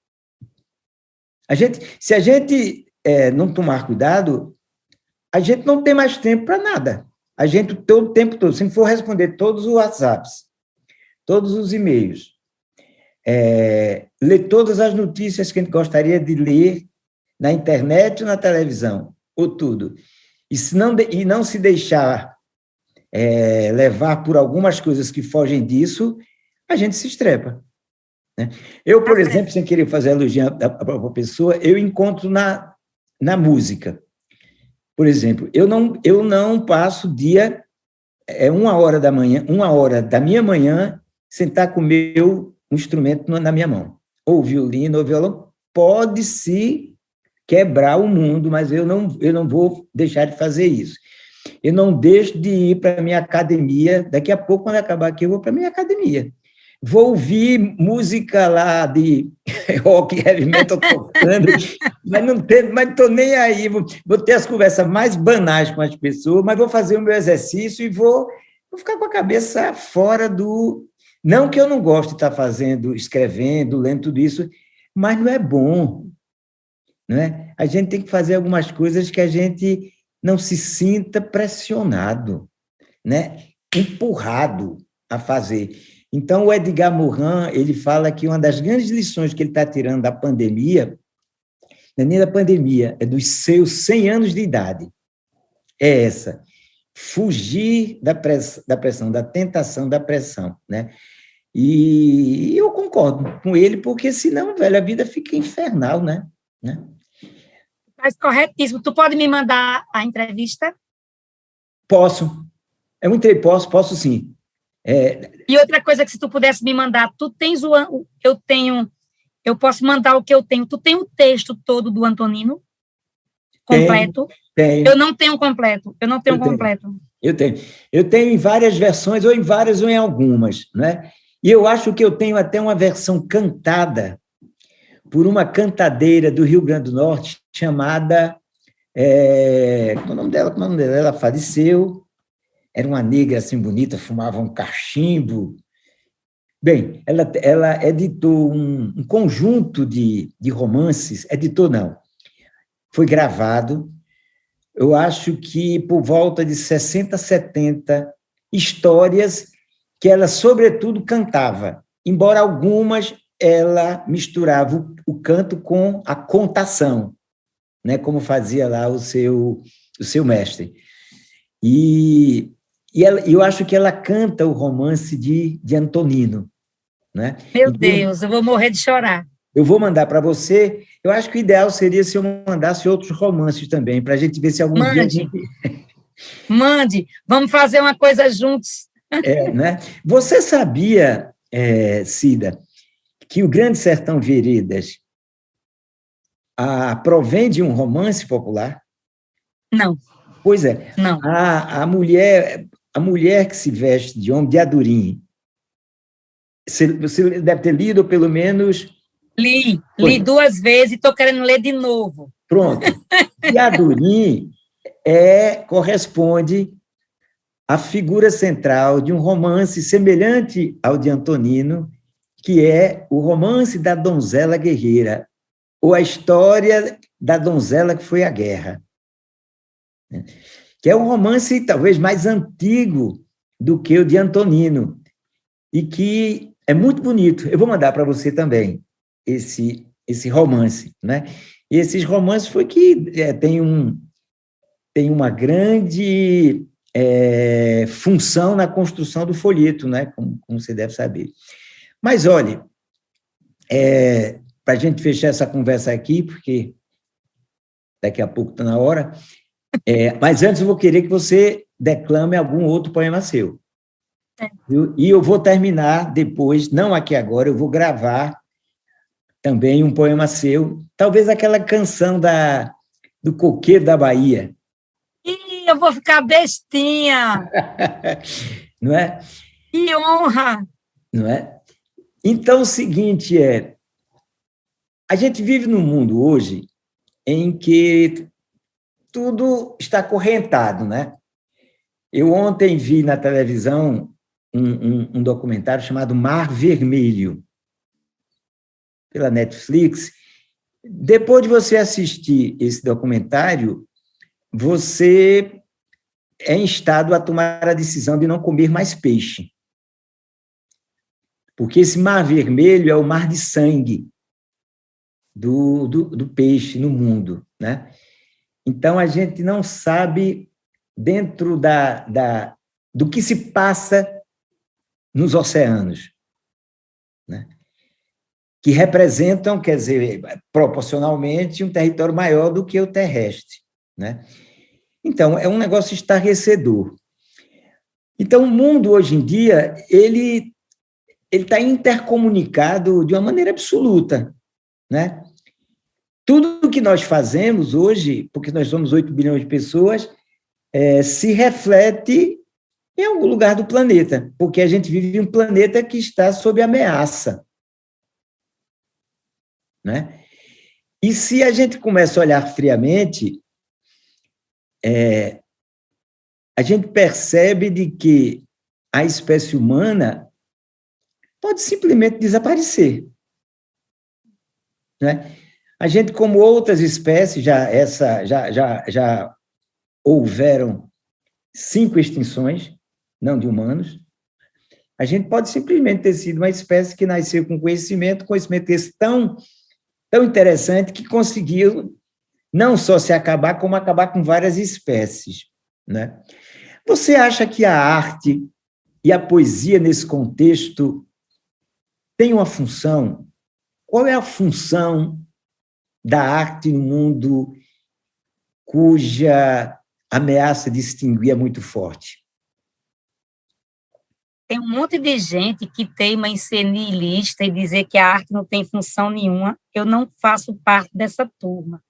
Se a gente não tomar cuidado, a gente não tem mais tempo para nada. A gente, todo o tempo todo, se for responder todos os WhatsApps, todos os e-mails, ler todas as notícias que a gente gostaria de ler na internet ou na televisão, ou tudo, e não se deixar levar por algumas coisas que fogem disso, a gente se estrepa. Né? Eu, por exemplo, sem querer fazer elogio à própria pessoa, eu encontro na música. Por exemplo, eu não passo o dia, 1 hora da manhã, 1 hora da minha manhã, sentar com o meu instrumento na minha mão. Ou violino, ou violão. Pode-se quebrar o mundo, mas eu não vou deixar de fazer isso. Eu não deixo de ir para a minha academia. Daqui a pouco, quando acabar aqui, eu vou para a minha academia. Vou ouvir música lá de rock, heavy metal tocando, mas não estou nem aí. Vou ter as conversas mais banais com as pessoas, mas vou fazer o meu exercício e vou ficar com a cabeça fora do... Não que eu não goste de estar fazendo, escrevendo, lendo tudo isso, mas não é bom. Não é? A gente tem que fazer algumas coisas que a gente não se sinta pressionado, né? Empurrado a fazer. Então, o Edgar Morin, ele fala que uma das grandes lições que ele está tirando da pandemia, não é nem da pandemia, é dos seus 100 anos de idade, é essa: fugir da pressão, da tentação, da pressão, né? E eu concordo com ele, porque senão, velho, a vida fica infernal, né? Mas corretíssimo. Tu pode me mandar a entrevista? Posso. Posso sim. E outra coisa que se tu pudesse me mandar, eu posso mandar o que eu tenho. Tu tem o texto todo do Antonino? Completo? Tenho. Eu não tenho completo. Eu tenho em várias versões, ou em várias ou em algumas, né? E eu acho que eu tenho até uma versão cantada por uma cantadeira do Rio Grande do Norte chamada... Como é o nome dela? Ela faleceu. Era uma negra assim bonita, fumava um cachimbo. Bem, ela editou um conjunto de romances, editou não, foi gravado, eu acho que por volta de 60, 70 histórias que ela, sobretudo, cantava, embora algumas ela misturava o canto com a contação, né, como fazia lá o seu mestre. E eu acho que ela canta o romance de Antonino. Né? Meu Deus, eu vou morrer de chorar. Eu vou mandar para você. Eu acho que o ideal seria se eu mandasse outros romances também, para a gente ver se algum dia... Mande, vamos fazer uma coisa juntos. Né? Você sabia, Cida, que o Grande Sertão Veredas provém de um romance popular? Não. Pois é. Não. A mulher que se veste de homem, de Adurim, você deve ter lido, ou pelo menos... Li 2 vezes e estou querendo ler de novo. Pronto. E Adurim corresponde à figura central de um romance semelhante ao de Antonino, que é o romance da donzela guerreira, ou a história da donzela que foi à guerra, que é um romance talvez mais antigo do que o de Antonino, e que é muito bonito. Eu vou mandar para você também esse romance, né? E esses romances foi que tem uma grande função na construção do folheto, né? Como você deve saber. Mas, olha, para a gente fechar essa conversa aqui, porque daqui a pouco está na hora, mas antes eu vou querer que você declame algum outro poema seu. E eu vou terminar depois, não aqui agora, eu vou gravar também um poema seu, talvez aquela canção do Coqueiro da Bahia. Ih, eu vou ficar bestinha! Não é? Que honra! Não é? Então, o seguinte a gente vive num mundo hoje em que tudo está acorrentado, né? Eu ontem vi na televisão um documentário chamado Mar Vermelho, pela Netflix. Depois de você assistir esse documentário, você é instado a tomar a decisão de não comer mais peixe. Porque esse mar vermelho é o mar de sangue do peixe no mundo, né? Então, a gente não sabe dentro do que se passa nos oceanos, né? Que representam, quer dizer, proporcionalmente, um território maior do que o terrestre, né? Então, é um negócio estarrecedor. Então, o mundo, hoje em dia, ele está intercomunicado de uma maneira absoluta, né? Tudo que nós fazemos hoje, porque nós somos 8 bilhões de pessoas, se reflete em algum lugar do planeta, porque a gente vive em um planeta que está sob ameaça, né? E se a gente começa a olhar friamente, a gente percebe de que a espécie humana pode simplesmente desaparecer, né? A gente, como outras espécies, já houveram 5 extinções, não de humanos. A gente pode simplesmente ter sido uma espécie que nasceu com conhecimento esse tão interessante que conseguiu não só se acabar, como acabar com várias espécies, né? Você acha que a arte e a poesia, nesse contexto, têm uma função? Qual é a função da arte no mundo cuja ameaça de extinguir é muito forte? Tem um monte de gente que teima em ser niilista e dizer que a arte não tem função nenhuma. Eu não faço parte dessa turma.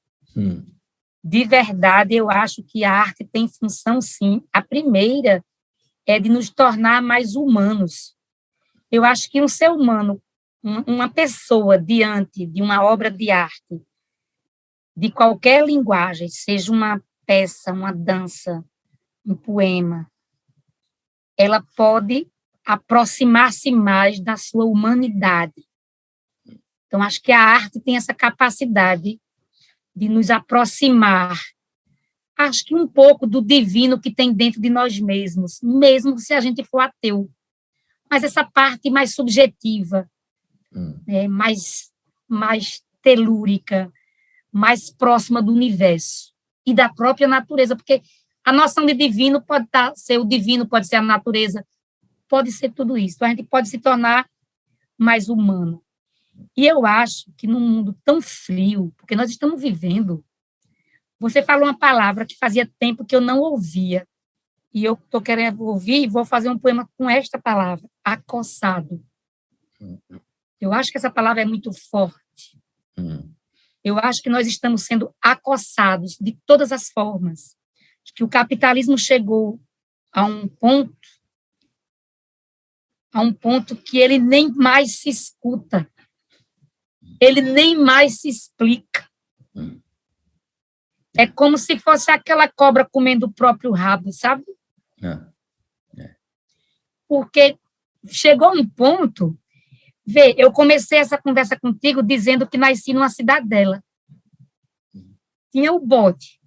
De verdade, eu acho que a arte tem função, sim. A primeira é de nos tornar mais humanos. Eu acho que um ser humano, uma pessoa diante de uma obra de arte, de qualquer linguagem, seja uma peça, uma dança, um poema, ela pode aproximar-se mais da sua humanidade. Então, acho que a arte tem essa capacidade de nos aproximar, acho que um pouco do divino que tem dentro de nós mesmos, mesmo se a gente for ateu. Mas essa parte mais subjetiva, mais telúrica, mais próxima do universo e da própria natureza, porque a noção de divino pode ser o divino, pode ser a natureza, pode ser tudo isso. A gente pode se tornar mais humano. E eu acho que num mundo tão frio, porque nós estamos vivendo, você falou uma palavra que fazia tempo que eu não ouvia, e eu estou querendo ouvir e vou fazer um poema com esta palavra, acossado. Eu acho que essa palavra é muito forte. Eu acho que nós estamos sendo acossados de todas as formas. Acho que o capitalismo chegou a um ponto que ele nem mais se escuta, ele nem mais se explica. É como se fosse aquela cobra comendo o próprio rabo, sabe? Porque chegou um ponto... Vê, eu comecei essa conversa contigo dizendo que nasci numa cidadela. Tinha o bode.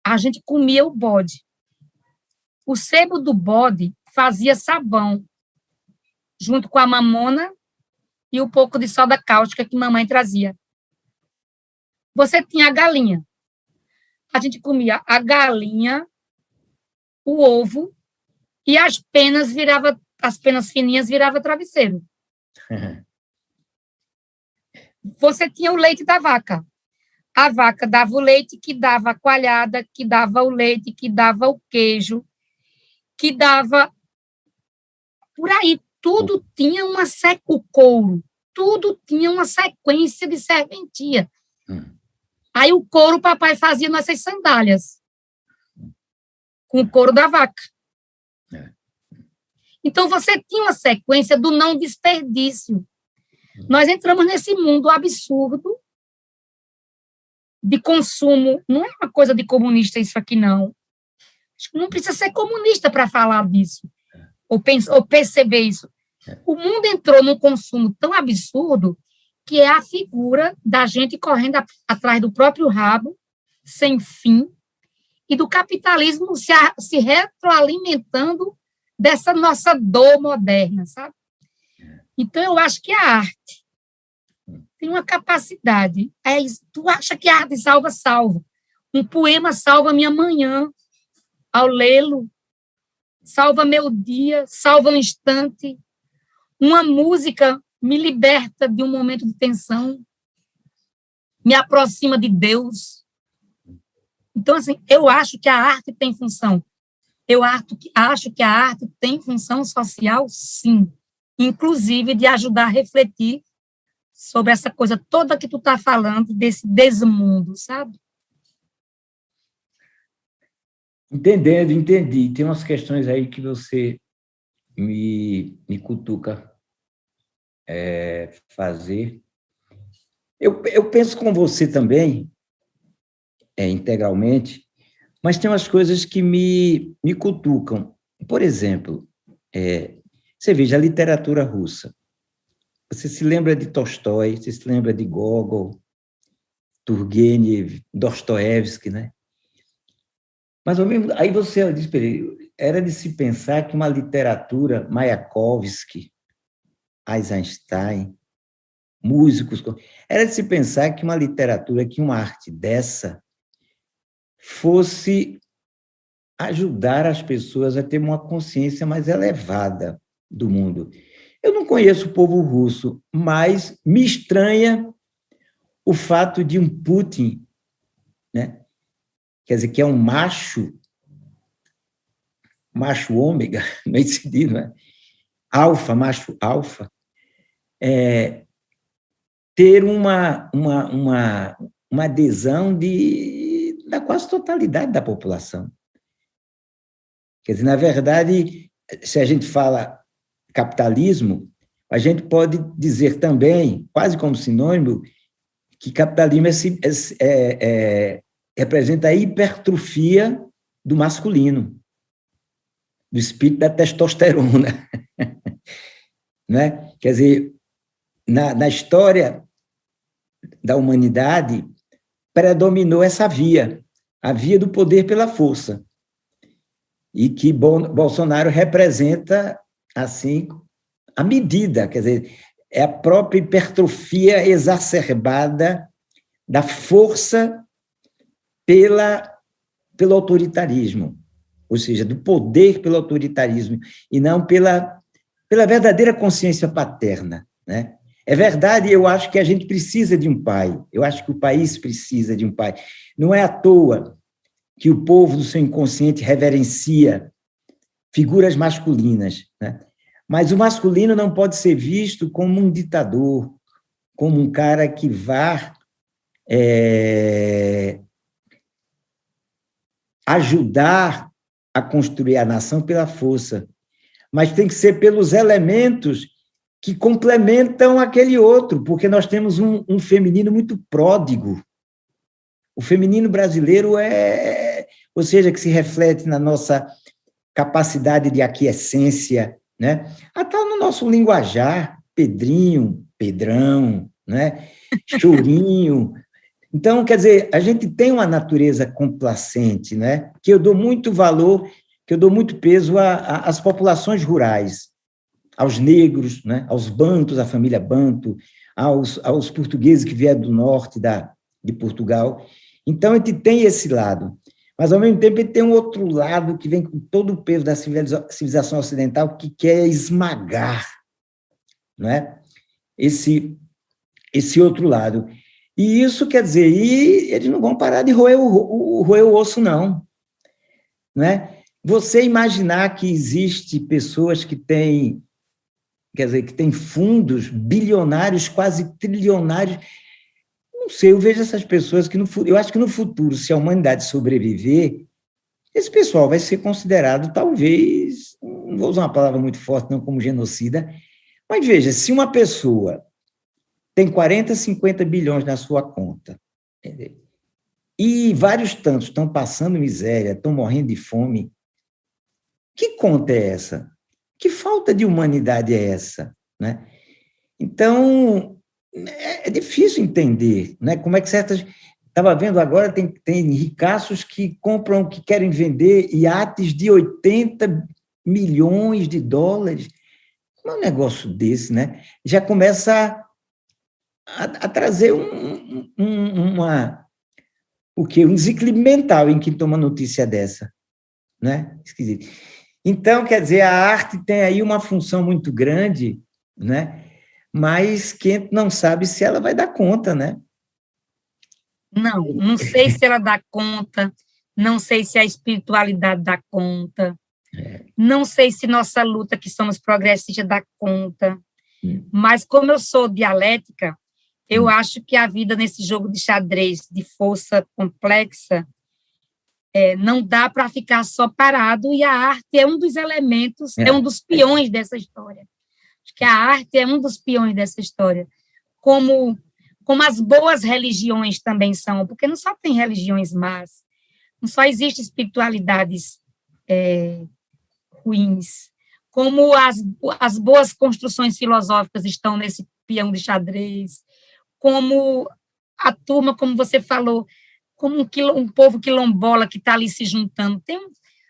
A gente comia o bode. O sebo do bode fazia sabão, junto com a mamona e o pouco de soda cáustica que mamãe trazia. Você tinha a galinha. A gente comia a galinha, o ovo, e as penas fininhas virava travesseiro. Você tinha o leite da vaca. A vaca dava o leite, que dava a coalhada, que dava o leite, que dava o queijo, que dava... Por aí, tudo tinha o couro, tudo tinha uma sequência de serventia. Aí o couro o papai fazia nessas sandálias, com o couro da vaca. Então, você tinha uma sequência do não desperdício. Nós entramos nesse mundo absurdo de consumo. Não é uma coisa de comunista isso aqui, não. Acho que não precisa ser comunista para falar disso, ou perceber isso. O mundo entrou num consumo tão absurdo que é a figura da gente correndo atrás do próprio rabo, sem fim, e do capitalismo se retroalimentando dessa nossa dor moderna, sabe? Então, eu acho que a arte tem uma capacidade. Tu acha que a arte salva? Um poema salva minha manhã ao lê-lo, salva meu dia, salva um instante. Uma música me liberta de um momento de tensão, me aproxima de Deus. Então, assim, eu acho que a arte tem função. Acho que a arte tem função social, sim. Inclusive de ajudar a refletir sobre essa coisa toda que tu está falando, desse desmundo, sabe? Entendi. Tem umas questões aí que você me cutuca fazer. Eu penso com você também, integralmente, mas tem umas coisas que me cutucam. Por exemplo, você veja a literatura russa. Você se lembra de Tolstói, você se lembra de Gogol, Turgenev, Dostoiévski, né? Mas ao mesmo, aí você diz, era de se pensar que uma literatura, Mayakovsky, Eisenstein, músicos, era de se pensar que uma literatura, que uma arte dessa fosse ajudar as pessoas a ter uma consciência mais elevada do mundo. Eu não conheço o povo russo, mas me estranha o fato de um Putin, né? Quer dizer, que é um macho ômega, não é decidido, né? Macho alfa, ter uma adesão da quase totalidade da população. Quer dizer, na verdade, se a gente fala capitalismo, a gente pode dizer também, quase como sinônimo, que capitalismo representa a hipertrofia do masculino, do espírito da testosterona. Né? Quer dizer, na história da humanidade, predominou essa via, a via do poder pela força, e que Bolsonaro representa, assim, a medida, quer dizer, é a própria hipertrofia exacerbada da força pelo autoritarismo, ou seja, do poder pelo autoritarismo, e não pela verdadeira consciência paterna, né? É verdade, eu acho que a gente precisa de um pai, eu acho que o país precisa de um pai. Não é à toa que o povo do seu inconsciente reverencia figuras masculinas, né? Mas o masculino não pode ser visto como um ditador, como um cara que vá ajudar a construir a nação pela força, mas tem que ser pelos elementos que complementam aquele outro, porque nós temos um feminino muito pródigo. O feminino brasileiro ou seja, que se reflete na nossa capacidade de aquiescência, né? Até no nosso linguajar, Pedrinho, Pedrão, né? Chorinho. Então, quer dizer, a gente tem uma natureza complacente, né? Que eu dou muito valor, que eu dou muito peso às populações rurais, aos negros, né? Aos bantos, à família banto, aos portugueses que vieram do norte de Portugal. Então, a gente tem esse lado, mas, ao mesmo tempo, ele tem um outro lado que vem com todo o peso da civilização ocidental, que quer esmagar, né? Esse outro lado. E isso quer dizer, eles não vão parar de roer o osso, não. Né? Você imaginar que existe pessoas que têm, quer dizer, que têm fundos bilionários, quase trilionários. Não sei, eu vejo essas pessoas que, eu acho que no futuro, se a humanidade sobreviver, esse pessoal vai ser considerado, talvez, não vou usar uma palavra muito forte, não, como genocida, mas veja, se uma pessoa tem 40, 50 bilhões na sua conta, entendeu? E vários tantos estão passando miséria, estão morrendo de fome, que conta é essa? Que falta de humanidade é essa? Né? Então, é difícil entender, né? Como é que certas... Estava vendo agora, tem ricaços que compram, que querem vender iates de 80 milhões de dólares. Um negócio desse, né? Já começa a trazer o quê? Um desequilíbrio mental em quem toma notícia dessa, né? Esquisito. Então, quer dizer, a arte tem aí uma função muito grande, né? Mas quem não sabe se ela vai dar conta, né? Não sei se ela dá conta, não sei se a espiritualidade dá conta, não sei se nossa luta, que somos progressistas, dá conta, mas como eu sou dialética, eu acho que a vida nesse jogo de xadrez de força complexa não dá para ficar só parado, e a arte é um dos elementos, é um dos peões dessa história. Acho que a arte é um dos peões dessa história, como as boas religiões também são, porque não só tem religiões más, não só existem espiritualidades ruins, como as boas construções filosóficas estão nesse peão de xadrez, como a turma, como você falou, como um povo quilombola que está ali se juntando.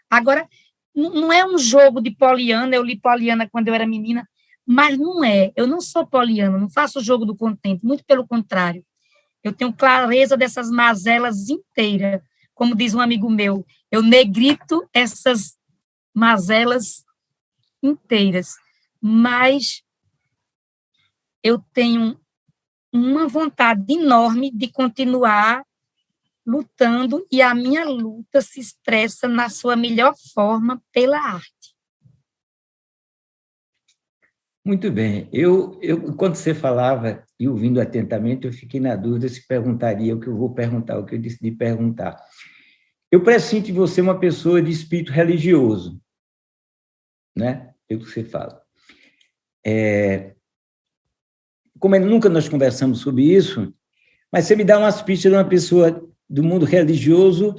Agora, não é um jogo de Poliana, eu li Poliana quando eu era menina, mas não é. Eu não sou poliana, não faço o jogo do contente, muito pelo contrário. Eu tenho clareza dessas mazelas inteiras. Como diz um amigo meu, eu negrito essas mazelas inteiras. Mas eu tenho uma vontade enorme de continuar lutando, e a minha luta se expressa na sua melhor forma pela arte. Muito bem. Quando você falava e ouvindo atentamente, eu fiquei na dúvida se perguntaria o que eu vou perguntar, o que eu decidi perguntar. Eu pressinto em você uma pessoa de espírito religioso, né? É o que você fala. Como nunca nós conversamos sobre isso, mas você me dá umas pistas de uma pessoa do mundo religioso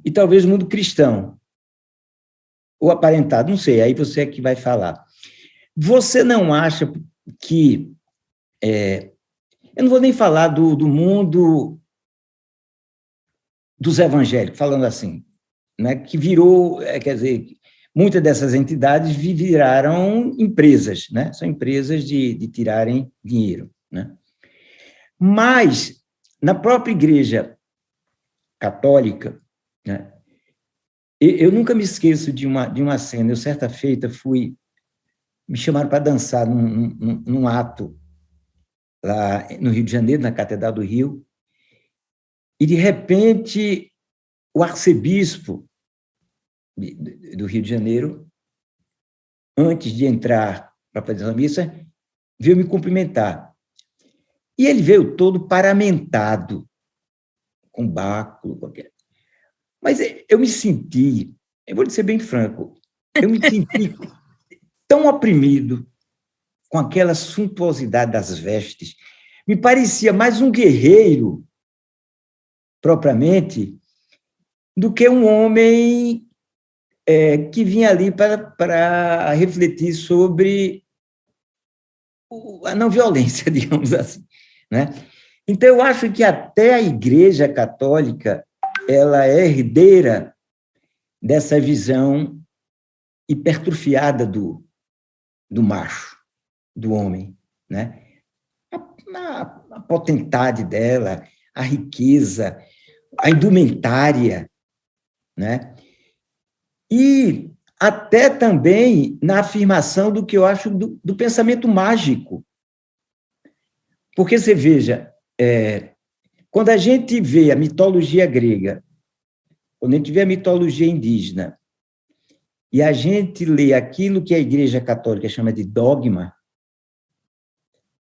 e talvez do mundo cristão, ou aparentado, não sei, aí você é que vai falar. Você não acha que... eu não vou nem falar do mundo dos evangélicos, falando assim, né, que virou, quer dizer, muitas dessas entidades viraram empresas, né, são empresas de tirarem dinheiro, né? Mas, na própria Igreja Católica, né, eu nunca me esqueço de uma cena. Eu, certa feita, me chamaram para dançar num ato lá no Rio de Janeiro, na Catedral do Rio, e, de repente, o arcebispo do Rio de Janeiro, antes de entrar para fazer a missa, veio me cumprimentar. E ele veio todo paramentado, com báculo, qualquer. Mas eu me senti, eu vou dizer bem franco, eu me senti tão oprimido com aquela suntuosidade das vestes. Me parecia mais um guerreiro, propriamente, do que um homem que vinha ali para refletir sobre a não violência, digamos assim, né? Então, eu acho que até a Igreja Católica ela é herdeira dessa visão hipertrofiada do macho, do homem, né? A potentade dela, a riqueza, a indumentária, né? E até também na afirmação do que eu acho do pensamento mágico. Porque, você veja, quando a gente vê a mitologia grega, quando a gente vê a mitologia indígena, e a gente lê aquilo que a Igreja Católica chama de dogma,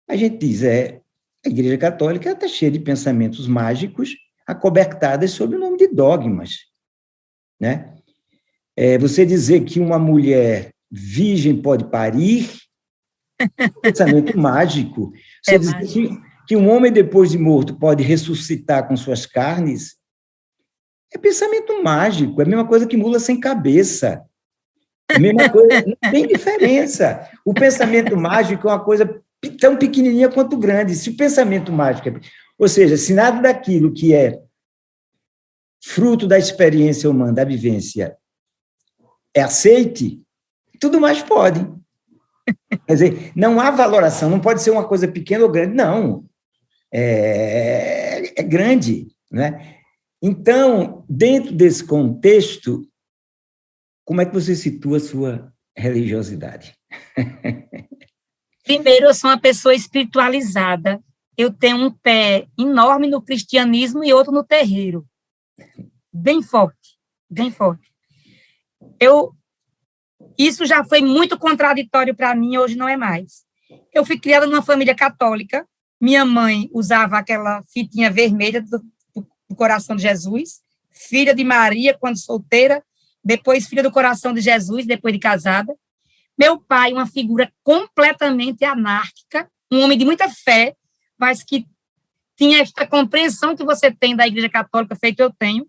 a gente diz, a Igreja Católica está cheia de pensamentos mágicos acobertadas sob o nome de dogmas, né? Você dizer que uma mulher virgem pode parir, pensamento mágico. Você dizer que um homem, depois de morto, pode ressuscitar com suas carnes, é pensamento mágico, é a mesma coisa que mula sem cabeça. É a mesma coisa, não tem diferença. O pensamento mágico é uma coisa tão pequenininha quanto grande. Se o pensamento mágico ou seja, se nada daquilo que é fruto da experiência humana, da vivência, é aceite, tudo mais pode. Quer dizer, não há valoração, não pode ser uma coisa pequena ou grande, não. É grande, né? Então, dentro desse contexto, como é que você situa a sua religiosidade? Primeiro, eu sou uma pessoa espiritualizada. Eu tenho um pé enorme no cristianismo e outro no terreiro. Bem forte, bem forte. Isso já foi muito contraditório para mim, hoje não é mais. Eu fui criada numa família católica. Minha mãe usava aquela fitinha vermelha do coração de Jesus, filha de Maria quando solteira, depois filha do coração de Jesus, depois de casada. Meu pai, uma figura completamente anárquica, um homem de muita fé, mas que tinha esta compreensão que você tem da Igreja Católica, feito eu tenho.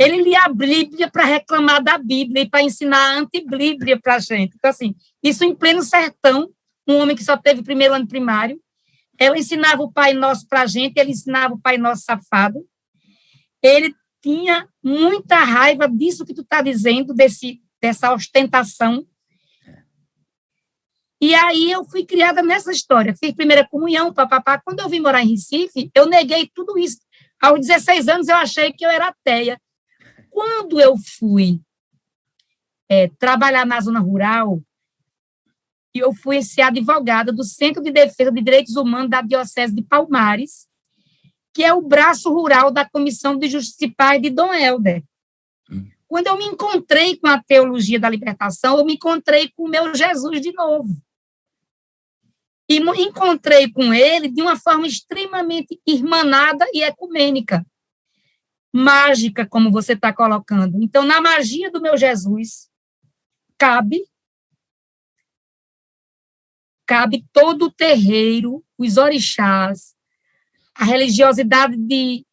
Ele lia a Bíblia para reclamar da Bíblia e para ensinar a antibíblia para a gente. Então, assim, isso em pleno sertão, um homem que só teve o primeiro ano primário. Ela ensinava o Pai Nosso para a gente, ele ensinava o Pai Nosso safado. Ele tinha muita raiva disso que tu está dizendo, dessa ostentação. E aí eu fui criada nessa história. Fiz primeira comunhão, papapá. Quando eu vim morar em Recife, eu neguei tudo isso. Aos 16 anos, eu achei que eu era ateia. Quando eu fui trabalhar na zona rural, eu fui ser advogada do Centro de Defesa de Direitos Humanos da Diocese de Palmares, que é o braço rural da Comissão de Justiça e Paz de Dom Helder. Quando eu me encontrei com a teologia da libertação, eu me encontrei com o meu Jesus de novo. E me encontrei com ele de uma forma extremamente irmanada e ecumênica. Mágica, como você está colocando. Então, na magia do meu Jesus, cabe todo o terreiro, os orixás, a religiosidade de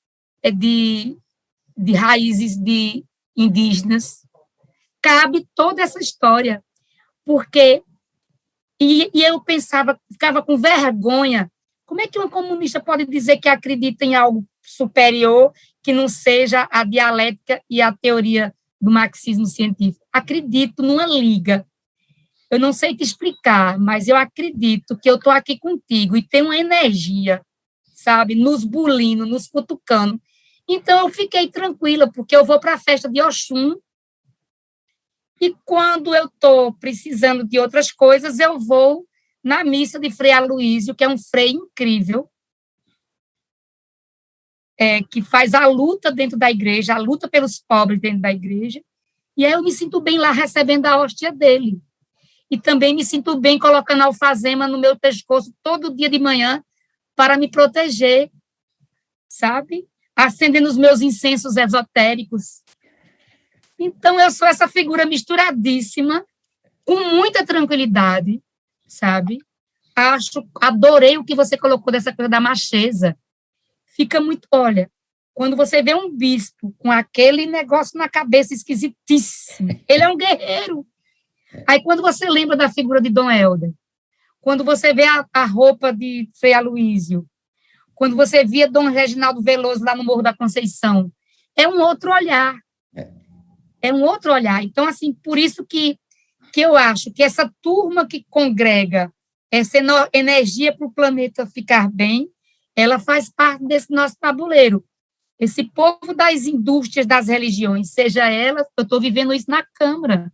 raízes de indígenas, cabe toda essa história, porque e eu pensava, ficava com vergonha, como é que uma comunista pode dizer que acredita em algo superior que não seja a dialética e a teoria do marxismo científico? Acredito numa liga. Eu não sei te explicar, mas eu acredito que eu estou aqui contigo e tem uma energia, sabe, nos bulindo, nos cutucando. Então, eu fiquei tranquila, porque eu vou para a festa de Oxum e quando eu estou precisando de outras coisas, eu vou na missa de Frei Aloísio, que é um frei incrível, que faz a luta dentro da igreja, a luta pelos pobres dentro da igreja, e aí eu me sinto bem lá recebendo a hóstia dele. E também me sinto bem colocando alfazema no meu pescoço todo dia de manhã para me proteger, sabe? Acendendo os meus incensos esotéricos. Então, eu sou essa figura misturadíssima, com muita tranquilidade, sabe? Adorei o que você colocou dessa coisa da macheza. Fica muito, olha, quando você vê um bispo com aquele negócio na cabeça esquisitíssimo, ele é um guerreiro. Aí, quando você lembra da figura de Dom Helder, quando você vê a roupa de Frei Aloísio, quando você via Dom Reginaldo Veloso lá no Morro da Conceição, é um outro olhar. É um outro olhar. Então, assim, por isso que eu acho que essa turma que congrega essa energia para o planeta ficar bem, ela faz parte desse nosso tabuleiro. Esse povo das indústrias das religiões, seja ela, eu estou vivendo isso na Câmara.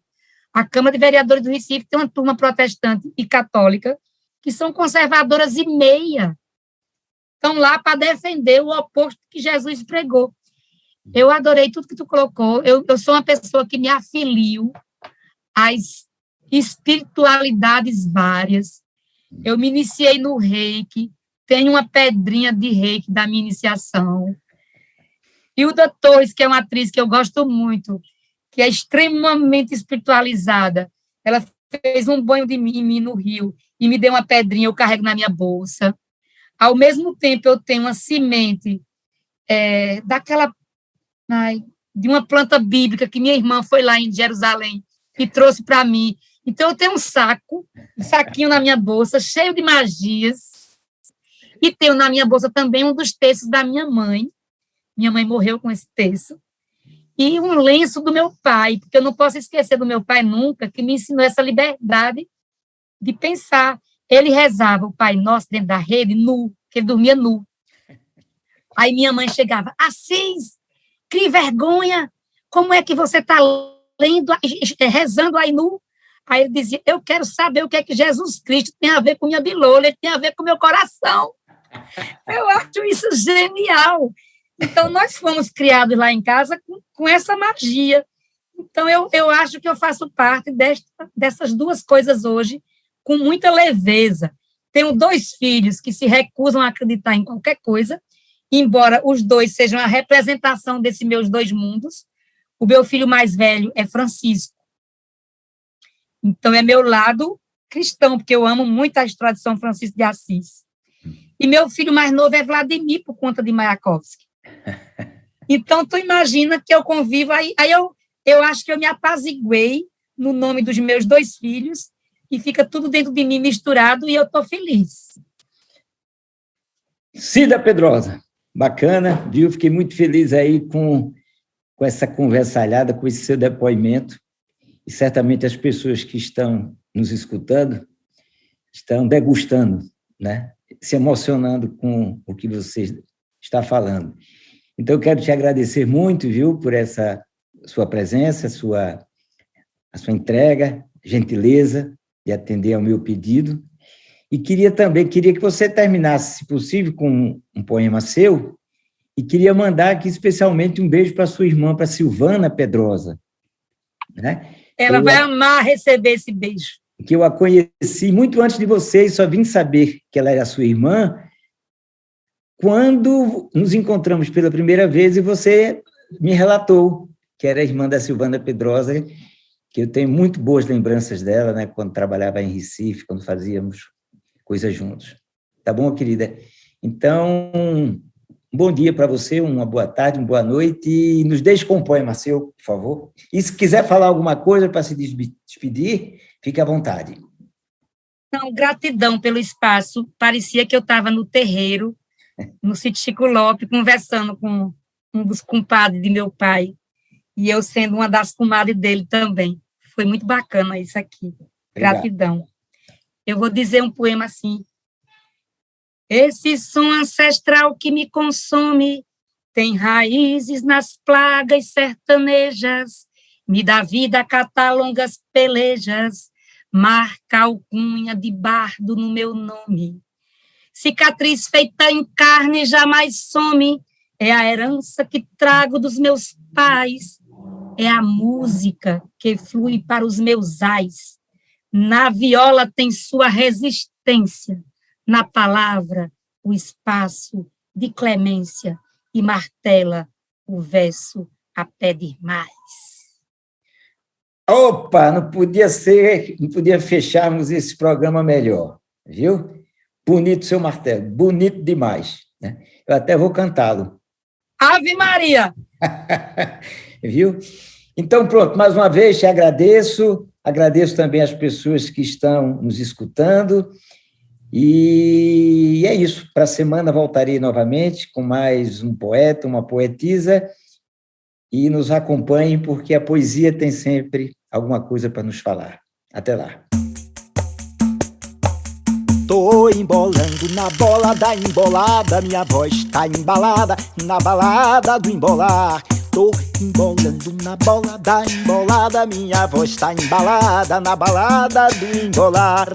A Câmara de Vereadores do Recife tem uma turma protestante e católica que são conservadoras e meia. Estão lá para defender o oposto que Jesus pregou. Eu adorei tudo que tu colocou. Eu sou uma pessoa que me afilio às espiritualidades várias. Eu me iniciei no Reiki, tenho uma pedrinha de Reiki da minha iniciação. Hilda Torres, que é uma atriz que eu gosto muito, que é extremamente espiritualizada, ela fez um banho em mim no Rio e me deu uma pedrinha, eu carrego na minha bolsa. Ao mesmo tempo, eu tenho uma semente de uma planta bíblica que minha irmã foi lá em Jerusalém e trouxe para mim. Então, eu tenho um saquinho na minha bolsa, cheio de magias, e tenho na minha bolsa também um dos textos da minha mãe. Minha mãe morreu com esse texto, e um lenço do meu pai, porque eu não posso esquecer do meu pai nunca, que me ensinou essa liberdade de pensar. Ele rezava o Pai Nosso dentro da rede, nu, porque ele dormia nu. Aí minha mãe chegava: Assis, que vergonha, como é que você está lendo, rezando aí nu? Aí ele dizia: eu quero saber o que é que Jesus Cristo tem a ver com minha bilola, ele tem a ver com meu coração. Eu acho isso genial. Então, nós fomos criados lá em casa com essa magia. Então, eu acho que eu faço parte dessas duas coisas hoje, com muita leveza. Tenho 2 filhos que se recusam a acreditar em qualquer coisa, embora os 2 sejam a representação desses meus 2 mundos. O meu filho mais velho é Francisco. Então, é meu lado cristão, porque eu amo muito a história de São Francisco de Assis. E meu filho mais novo é Vladimir, por conta de Mayakovsky. Então, tu imagina que eu convivo, aí eu acho que eu me apaziguei no nome dos meus 2 filhos, e fica tudo dentro de mim misturado, e eu estou feliz. Cida Pedrosa, bacana, viu? Fiquei muito feliz aí com essa conversalhada, com esse seu depoimento, e certamente as pessoas que estão nos escutando estão degustando, né? Se emocionando com o que você está falando. Então, eu quero te agradecer muito, viu, por essa sua presença, a sua entrega, gentileza de atender ao meu pedido. E queria que você terminasse, se possível, com um poema seu, e queria mandar aqui especialmente um beijo para sua irmã, para Silvana Pedrosa, né? Ela vai amar receber esse beijo. Que eu a conheci muito antes de você e só vim saber que ela era sua irmã quando nos encontramos pela primeira vez e você me relatou que era irmã da Silvana Pedrosa, que eu tenho muito boas lembranças dela, né, quando trabalhava em Recife, quando fazíamos coisas juntos. Tá bom, querida? Então, um bom dia para você, uma boa tarde, uma boa noite, e nos deixe com um poema seu, por favor. E se quiser falar alguma coisa para se despedir, fique à vontade. Então, gratidão pelo espaço. Parecia que eu estava no terreiro, no sítio Chico Lopes, conversando com um dos compadres de meu pai, e eu sendo uma das comadres dele também. Foi muito bacana isso aqui. Gratidão. Obrigado. Eu vou dizer um poema assim. Esse som ancestral que me consome tem raízes nas plagas sertanejas, me dá vida a catar longas pelejas, marca alcunha de bardo no meu nome. Cicatriz feita em carne jamais some, é a herança que trago dos meus pais, é a música que flui para os meus ais. Na viola tem sua resistência, na palavra o espaço de clemência, e martela o verso a pedir mais. Opa, não podia fecharmos esse programa melhor, viu? Bonito seu martelo, bonito demais, né? Eu até vou cantá-lo. Ave Maria! Viu? Então, pronto, mais uma vez te agradeço também as pessoas que estão nos escutando, e é isso. Para a semana voltarei novamente com mais um poeta, uma poetisa, e nos acompanhem, porque a poesia tem sempre alguma coisa para nos falar. Até lá. Tô embolando na bola da embolada, minha voz tá embalada na balada do embolar. Tô embolando na bola da embolada, minha voz tá embalada na balada do embolar.